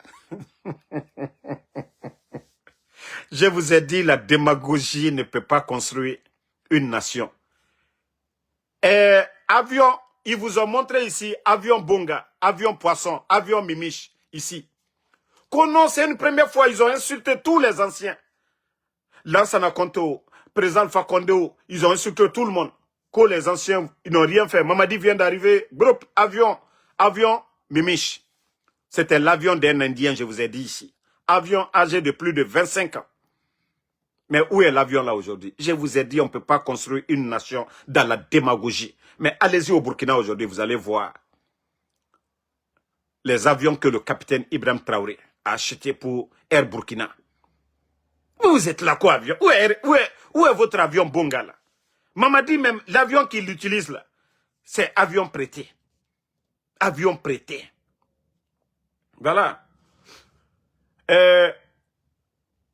Je vous ai dit, la démagogie ne peut pas construire une nation. Et avion, ils vous ont montré ici, avion Bonga, avion Poisson, avion Mimiche, ici. Kono, c'est une première fois, ils ont insulté tous les anciens. Lansana Konto, président Alpha Condé, ils ont insulté tout le monde. Que les anciens, ils n'ont rien fait. Mamadi vient d'arriver, groupe, avion, Mimiche. C'était l'avion d'un Indien, je vous ai dit ici. Avion âgé de plus de 25 ans. Mais où est l'avion là aujourd'hui? Je vous ai dit, on ne peut pas construire une nation dans la démagogie. Mais allez-y au Burkina aujourd'hui, vous allez voir les avions que le capitaine Ibrahim Traoré a achetés pour Air Burkina. Vous êtes là quoi, avion? Où est votre avion Bonga là? Mamadi même, l'avion qu'il utilise là, c'est avion prêté. Avion prêté. Voilà.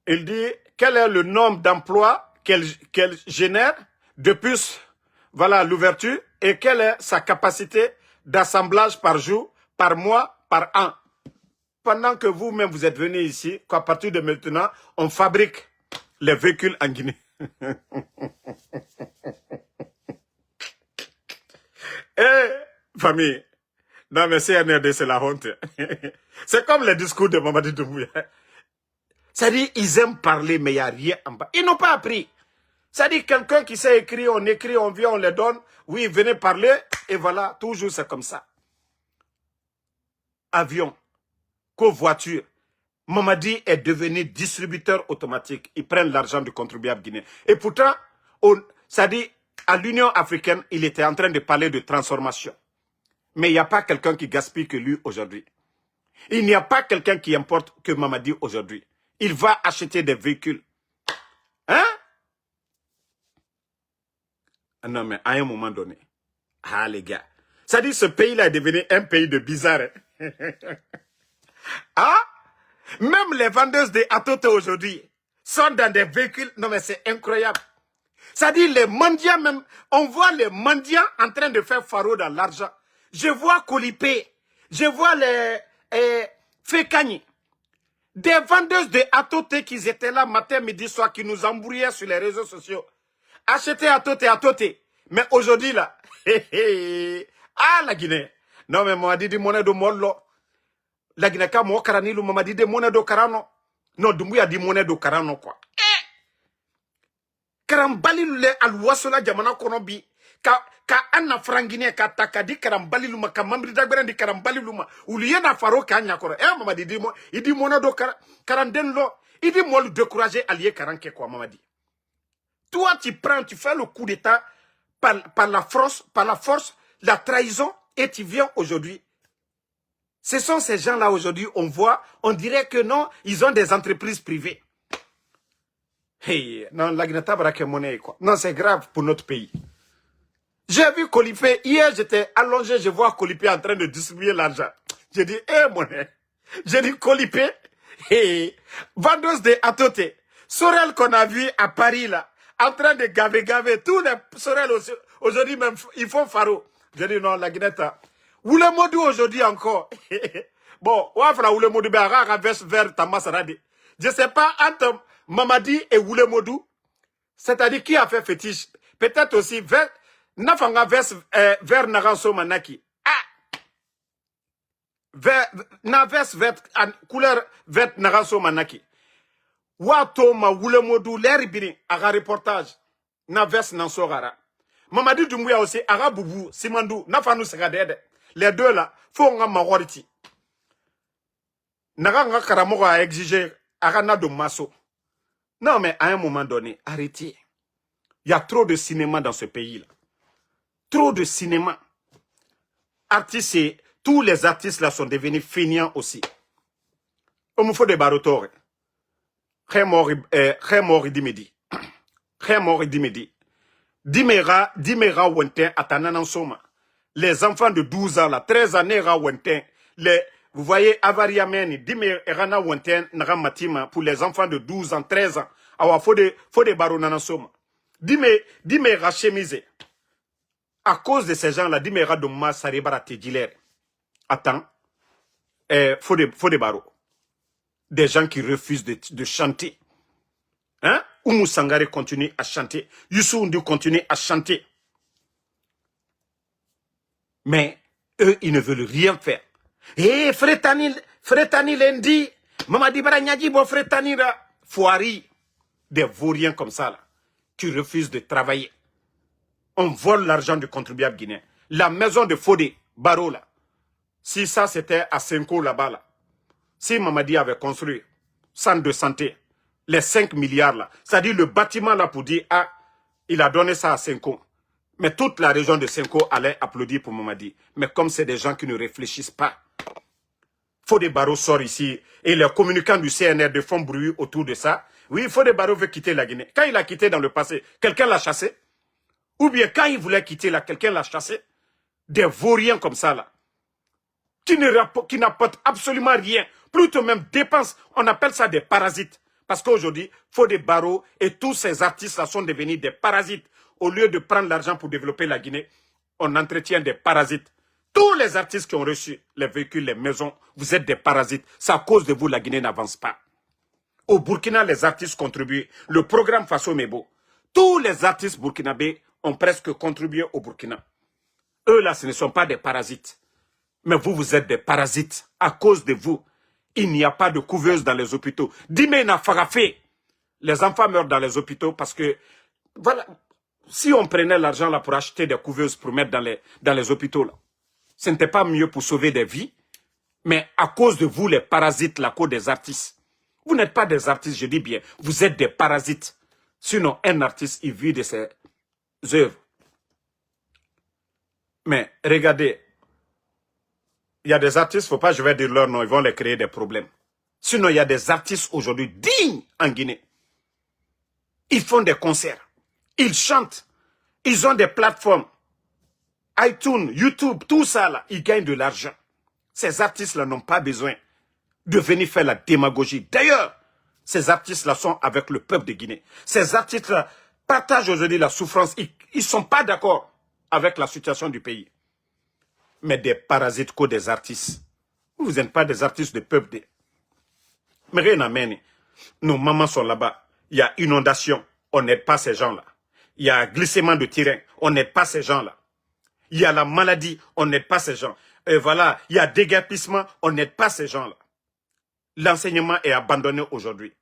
Il dit, quel est le nombre d'emplois qu'elle génère depuis voilà, l'ouverture et quelle est sa capacité d'assemblage par jour, par mois, par an. Pendant que vous-même vous êtes venus ici, qu'à partir de maintenant, on fabrique les véhicules en Guinée. Famille, non mais CNRD c'est la honte. C'est comme les discours de Mamadi Doumbouya. C'est-à-dire, ils aiment parler, mais il n'y a rien en bas. Ils n'ont pas appris. C'est-à-dire, quelqu'un qui sait écrire, on vient, on les donne. Oui, venez parler, et voilà, toujours c'est comme ça. Avion, covoiture. Mamadi est devenu distributeur automatique. Ils prennent l'argent du contribuable guinéen. Et pourtant, c'est-à-dire, à l'Union africaine, il était en train de parler de transformation. Mais il n'y a pas quelqu'un qui gaspille que lui aujourd'hui. Il n'y a pas quelqu'un qui importe que Mamadi aujourd'hui. Il va acheter des véhicules. Hein? Non, mais à un moment donné. Ah, les gars. Ça dit, ce pays-là est devenu un pays de bizarre. Hein? Ah? Même les vendeuses de Atoto aujourd'hui sont dans des véhicules. Non, mais c'est incroyable. Ça dit, les mendiants même, on voit les mendiants en train de faire faro dans l'argent. Je vois Kolipé, je vois les Fekani. Des vendeuses de Atoté qui étaient là matin, midi, soir, qui nous embrouillaient sur les réseaux sociaux. Acheter Atoté. Mais aujourd'hui, là, ah, la Guinée. Non, mais moi, dit monnaie de mollo. La Guinée, quand moi, Karanilou, m'a dit monnaie de Karano. Non, Doumbouya dit monnaie de Karano, quoi. Karambalilu le alwasola jamana konobi. Ka anna frangine ka takadi karambalilu ma ka mamri dagbere di karambalilu ma uliye na faro ka anya koro mamadi di mo idi mona do karanden lo idi mo le décourager allié karanke quoi mamadi. Toi tu prends, tu fais le coup d'état par la force, la trahison et tu viens aujourd'hui. Ce sont ces gens-là aujourd'hui, on voit, on dirait que non, ils ont des entreprises privées. Hey, non, la Guinée Tabarake monnaie quoi. Non, c'est grave pour notre pays. J'ai vu Kolipé, hier j'étais allongé, je vois Kolipé en train de distribuer l'argent. J'ai dit, monnaie. J'ai dit, Kolipé, vendeuse de Atoté. Sorel qu'on a vu à Paris là, en train de gaver, tous les Sorel aujourd'hui même, ils font faro. J'ai dit, non, la Guinée Tabarake. Oulemodou aujourd'hui encore. Bon, ouafra Oulemodou, béara vers Tamasarade. Je sais pas, entre Mamadi et Oulemodou, c'est-à-dire qui a fait fétiche. Peut-être aussi Nafanga vers Naranso Manaki. Ah! Vers couleur vert Naranso Manaki. Wato ma Oulemodou, l'air bini, à reportage. Naves Nansogara. Mamadi Doumbouya aussi, Araboubou, Simandou, Nafanou Segadede. Les deux là, faut on a majorité. Naga Karamogo a exigé Arana de Masso. Non, mais à un moment donné, arrêtez. Il y a trop de cinéma dans ce pays-là. Trop de cinéma. Artistes, tous les artistes là sont devenus feignants aussi. On me faut des barotores. Khemori Dimedi. Khemori Dimedi. Dimera Wenten Atanan Soma. Les enfants de 12 ans, là, 13 années, Wenten. Vous voyez, Avariameni, Dimera Wenten, Nagamatima, pour les enfants de 12 ans, 13 ans. Awa, faut des baronans Soma. Dimera chemise. À cause de ces gens-là, Dimera Doma Saribara Tedjiler. Attends. Faut des barreaux. Des gens qui refusent de chanter. Hein? Oumou Sangare continue à chanter. Youssou N'Dour continue à chanter. Mais eux, ils ne veulent rien faire. Eh, Fretani lundi. Mamadi Baranyadi, bon Fretani là. Foiri. Des vauriens comme ça, là. Qui refusent de travailler. On vole l'argent du contribuable guinéen. La maison de Fodé, Baro là. Si ça c'était à Senko là-bas là. Si Mamadi avait construit centre de santé, les 5 milliards là, c'est-à-dire le bâtiment là pour dire, ah, il a donné ça à Senko. Mais toute la région de Senko allait applaudir pour Mamadi. Mais comme c'est des gens qui ne réfléchissent pas, Fodé Barreau sort ici et les communicants du CNR font bruit autour de ça. Oui, Fodé Barreau veut quitter la Guinée. Quand il a quitté dans le passé, quelqu'un l'a chassé. Ou bien quand il voulait quitter là, quelqu'un l'a chassé. Des vauriens comme ça là. Qui n'apportent absolument rien. Plutôt même dépenses. On appelle ça des parasites. Parce qu'aujourd'hui, Fodé Barreau et tous ces artistes-là sont devenus des parasites. Au lieu de prendre l'argent pour développer la Guinée, on entretient des parasites. Tous les artistes qui ont reçu les véhicules, les maisons, vous êtes des parasites. C'est à cause de vous, la Guinée n'avance pas. Au Burkina, les artistes contribuent. Le programme Faso Mebo. Tous les artistes burkinabés ont presque contribué au Burkina. Eux, là, ce ne sont pas des parasites. Mais vous, vous êtes des parasites. À cause de vous, il n'y a pas de couveuse dans les hôpitaux. Dime n'a farafé. Les enfants meurent dans les hôpitaux parce que, voilà, si on prenait l'argent là pour acheter des couveuses pour mettre dans les hôpitaux, là, ce n'était pas mieux pour sauver des vies. Mais à cause de vous, les parasites, la cause des artistes. Vous n'êtes pas des artistes, je dis bien. Vous êtes des parasites. Sinon, un artiste, il vit de ses œuvres. Mais regardez, il y a des artistes, faut pas, je vais dire leur nom, ils vont les créer des problèmes. Sinon, il y a des artistes aujourd'hui dignes en Guinée. Ils font des concerts, ils chantent, ils ont des plateformes, iTunes, YouTube, tout ça là, ils gagnent de l'argent. Ces artistes-là n'ont pas besoin de venir faire la démagogie. D'ailleurs, ces artistes-là sont avec le peuple de Guinée. Ces artistes-là partagent aujourd'hui la souffrance. Ils ne sont pas d'accord avec la situation du pays. Mais des parasites que des artistes. Vous n'êtes pas des artistes de peuple. Mais rien à mener. Nos mamans sont là-bas. Il y a inondation. On n'aide pas ces gens-là. Il y a glissement de terrain. On n'aide pas ces gens-là. Il y a la maladie. On n'aide pas ces gens. Et voilà, il y a déguerpissement. On n'aide pas ces gens-là. L'enseignement est abandonné aujourd'hui.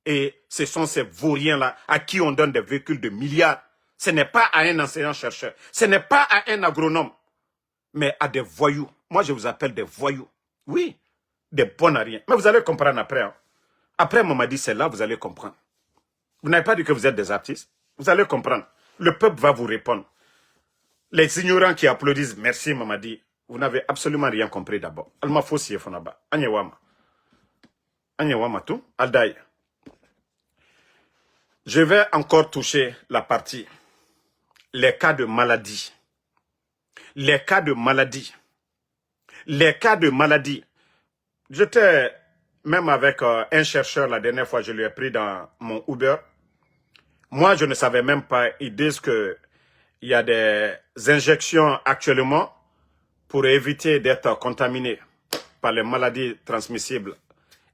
Et ce sont ces vauriens-là à qui on donne des véhicules de milliards. Ce n'est pas à un enseignant-chercheur. Ce n'est pas à un agronome. Mais à des voyous. Moi, je vous appelle des voyous. Oui, des bons à rien. Mais vous allez comprendre après. Hein. Après, Mamadi, c'est là, vous allez comprendre. Vous n'avez pas dit que vous êtes des artistes. Vous allez comprendre. Le peuple va vous répondre. Les ignorants qui applaudissent, merci Mamadi. Vous n'avez absolument rien compris d'abord. Alma Fossi et Fonaba. Anyewama. Anyewama tout. Aldaï. Je vais encore toucher la partie. Les cas de maladie. Les cas de maladie. Les cas de maladie. J'étais même avec un chercheur la dernière fois, je lui ai pris dans mon Uber. Moi, je ne savais même pas. Ils disent qu'il y a des injections actuellement pour éviter d'être contaminé par les maladies transmissibles,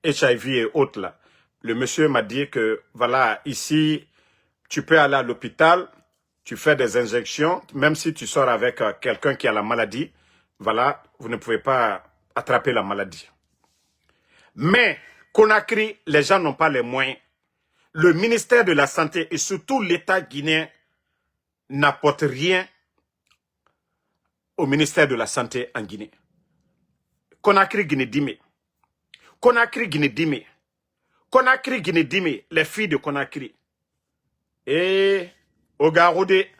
HIV et autres. Là. Le monsieur m'a dit que, voilà, ici, tu peux aller à l'hôpital, tu fais des injections, même si tu sors avec quelqu'un qui a la maladie, voilà, vous ne pouvez pas attraper la maladie. Mais, Conakry, les gens n'ont pas les moyens. Le ministère de la Santé et surtout l'État guinéen n'apporte rien au ministère de la Santé en Guinée. Conakry, Guinée-Dimé. Conakry, Guinée-Dimé. Conakry, Guinée-Dimé. Les filles de Conakry. Et Ogaroudé.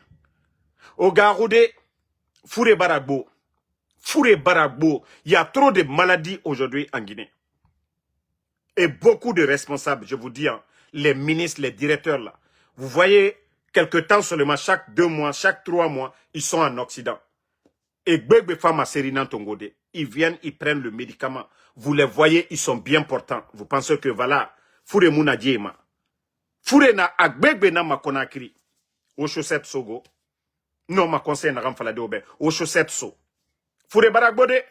Ogaroudé. Fouré Baragbo. Fouré Baragbo. Il y a trop de maladies aujourd'hui en Guinée. Et beaucoup de responsables, je vous dis, hein, les ministres, les directeurs là. Vous voyez, quelque temps seulement, chaque 2 mois, chaque 3 mois, ils sont en Occident. Et Gbegbe Fama Serinan Tongode, ils viennent, ils prennent le médicament. Vous les voyez, ils sont bien portants. Vous pensez que voilà, Fouré Mouna Diema. Fouré na Agbegbe na ma Conakry. Aux chaussettes Sogo. Non, ma conseil n'a pas fallu de aux chaussettes So. Fouré Baragbode,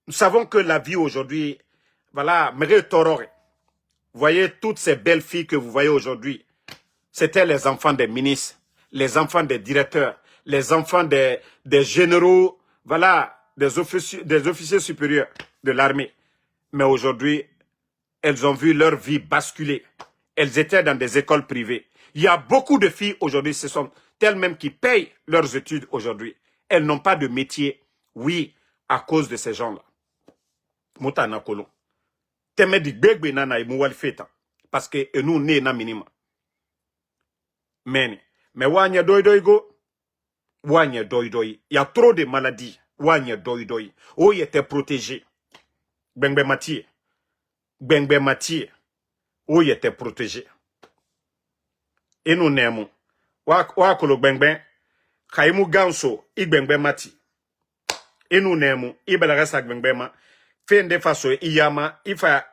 nous savons que la vie aujourd'hui, voilà, Mère Torore. Vous voyez toutes ces belles filles que vous voyez aujourd'hui. C'était les enfants des ministres, les enfants des directeurs, les enfants des généraux, voilà, des officiers supérieurs de l'armée. Mais aujourd'hui, elles ont vu leur vie basculer. Elles étaient dans des écoles privées. Il y a beaucoup de filles aujourd'hui, ce sont elles-mêmes qui payent leurs études aujourd'hui. Elles n'ont pas de métier, oui, à cause de ces gens-là. Moutana Kolon. Teme di gbegbe na na imuwal feta. Parce que nous ne na minima. Mais wanya doi doi go. Wanya doi doi. Il y a trop de maladies. Wanya doi doi. Oh, il était protégé. Bengbe Matie. Bengbe Matie. Oh, il était protégé. Et nous n'aimons. Wakolo bengbe. Kaimu ganso. I bengbe Mati. Et nous n'aimons. I belarasa bengbe ma. Fende faso iyama ifa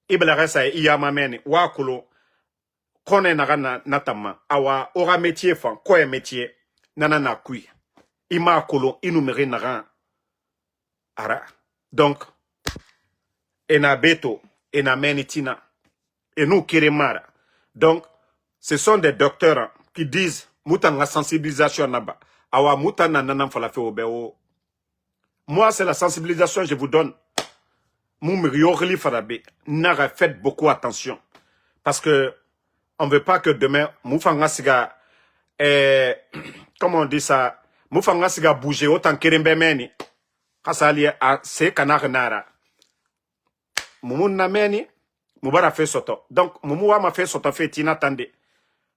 ibelarasa iyama meni wakolo kone naga natama awa ora métier fan quoi métier nana na kui ima kolo inumere naga ara donc ena beto ena menitina et nous kiremara donc ce sont des docteurs qui disent mutanga sensibilisation naba awa mutana nana fala fe obeo. Moi, c'est la sensibilisation, je vous donne. Faites beaucoup attention. Parce que on ne veut pas que demain, Moufanga Siga, comment on dit ça, Moufanga Siga bouger autant que Rimbemeni. Kasali a se kanar nara. Moumoun nameni, Moubara fait soto. Donc, Moumouwa m'a fait soto fait inattendu.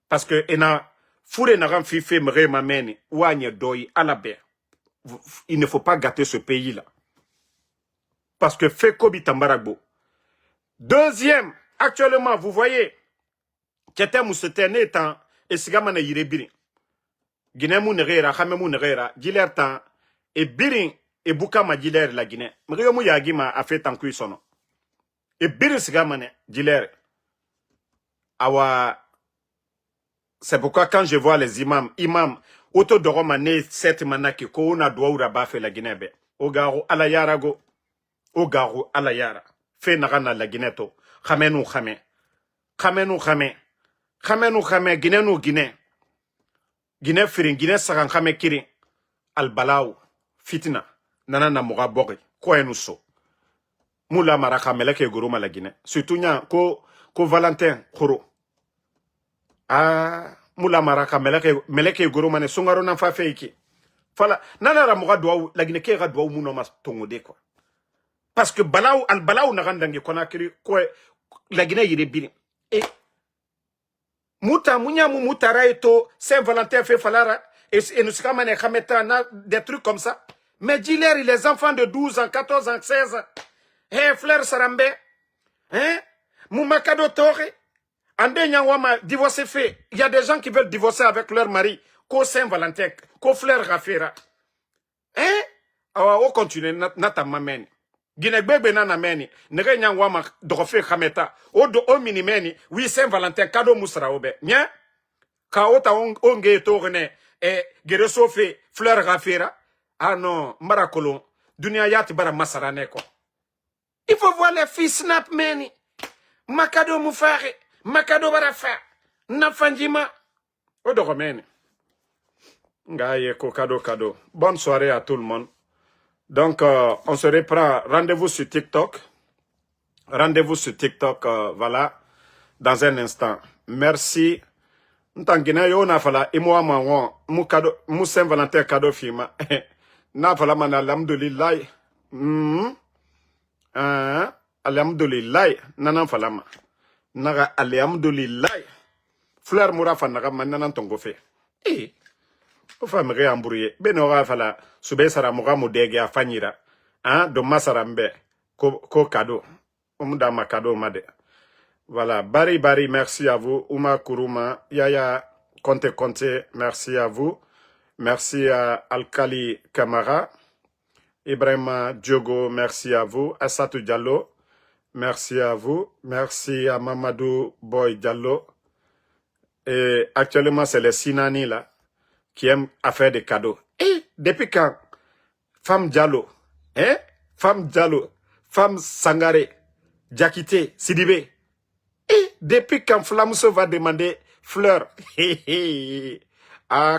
Parce que, ena, foure n'a fi fait mre mameni, ouanye doi à la baie. Il ne faut pas gâter ce pays-là. Parce que fait Kobi Tambaragbo. Deuxième, actuellement, vous voyez, Kete Moussete étant, et Sigamane Yirebirin. Guinée Mounera, Hame Mounera, Giler Tan, et Birin, et Boukama Giler la Guinée. Mriomou Yagima a fait en cuisson. Et Birin Sigamane, Giler. Awa. C'est pourquoi quand je vois les imams, auto de Romane, 7 manaki, ko na doa uraba fait la Guinée. Ogaro alayara go. Ogaro alayara. Fait narana la Guinée to. Khamenu khame. Khamenu khame. Khamenu khame. Guinée no Guinée. Guinée firin. Guinée saran khame kirin. Al-Balaou. Fitna. Nana na moura bori. Quoi nous so. Moula maraka meleke guruma la Guinée. Surtout nya ko Valentin Koro. Ah, Moula Maraka, Meleke Goromane, Songaro Nanfa Feiki. Fala, Nana Ramoura doit, la Guinée doit Mounoma Tongode, quoi. Parce que Balaou, Al-Balaou Narandangi, Konakiri, quoi, la Guinée, il est bien. Et, Mouta, Mouniamou, Moutara et To, Saint-Valentin fait Falara, et nous sommes des trucs comme ça. Mais dis-leur, les enfants de 12 ans, 14 ans, 16 ans, hein, Fleur Sarambe, hein, Moumakado Tore, Andé Nyawama, divorcé fait. Il y a des gens qui veulent divorcer avec leur mari. Ko Saint-Valentin, ko Fleur Rafera. Hein? On continue, nata mameni. Guinée-Bébé nana meni. Nere Nyawama, drofe Khameta. O minimeni, oui Saint-Valentin, kado Mousra Obe. Nya? Kaota onge tourne, Gereso fait Fleur Rafera. Ah non, Marakolon. Dunia yati bara masarane ko. Il faut voir les filles snap meni. Makado Moufare. Makado Barafa, Nafanjima, Odoromene. Ngaye ko cadeau. Bonne soirée à tout le monde. Donc, on se reprend. Rendez-vous sur TikTok. Voilà, dans un instant. Merci. Ntangina yo na fala imo ma won mu cadeau mu Saint Valentin cadeau fima. Na fala man alhamdulillah. Alhamdulillah nanan fala ma. Naga alhamdulillah. Fleur mura fa naga man nanan tongo fe. O fa me embrouiller. Beno ga fala sube sara muga mudege afanyira. Do masara mbe ko cadeau. Omuda ma cadeau made. Voilà, Bari, merci à vous. Ouma Kuruma, Yaya Conte, merci à vous. Merci à Alkali Kamara. Ibrahima Diogo, merci à vous. Assatou Diallo, merci à vous. Merci à Mamadou Boy Diallo. Et actuellement, c'est les Sinani là qui aiment faire des cadeaux. Et depuis quand Femme Diallo, Femme Diallo, Femme Sangare, Diakité, Sidibé. Et depuis quand Flamso va demander fleurs,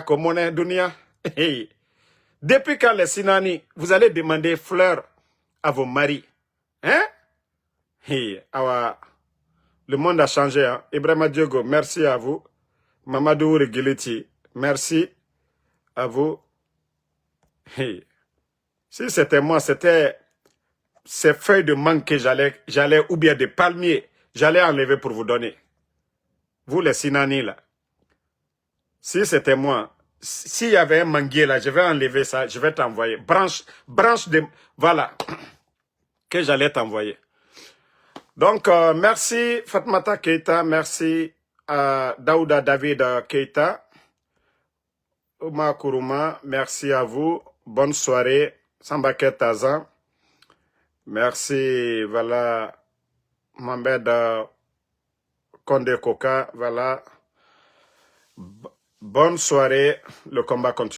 comme on est Dunia, depuis quand les Sinani, vous allez demander fleurs à vos maris, le monde a changé, hein. Ibrahima Diogo, merci à vous. Mamadou Regiliti, merci à vous. Si c'était moi, c'était ces feuilles de mangue que j'allais, ou bien des palmiers, j'allais enlever pour vous donner. Vous les Sinani là. Si c'était moi, s'il y avait un manguier là, je vais enlever ça, je vais t'envoyer. Branche de... Voilà. Que j'allais t'envoyer. Donc, merci Fatmata Keita, merci à Daouda David Keita. Ouma Kuruma, merci à vous. Bonne soirée. Sambaket Tazan. Merci, voilà. Mohamed Konde Koka, voilà. Bonne soirée. Le combat continue.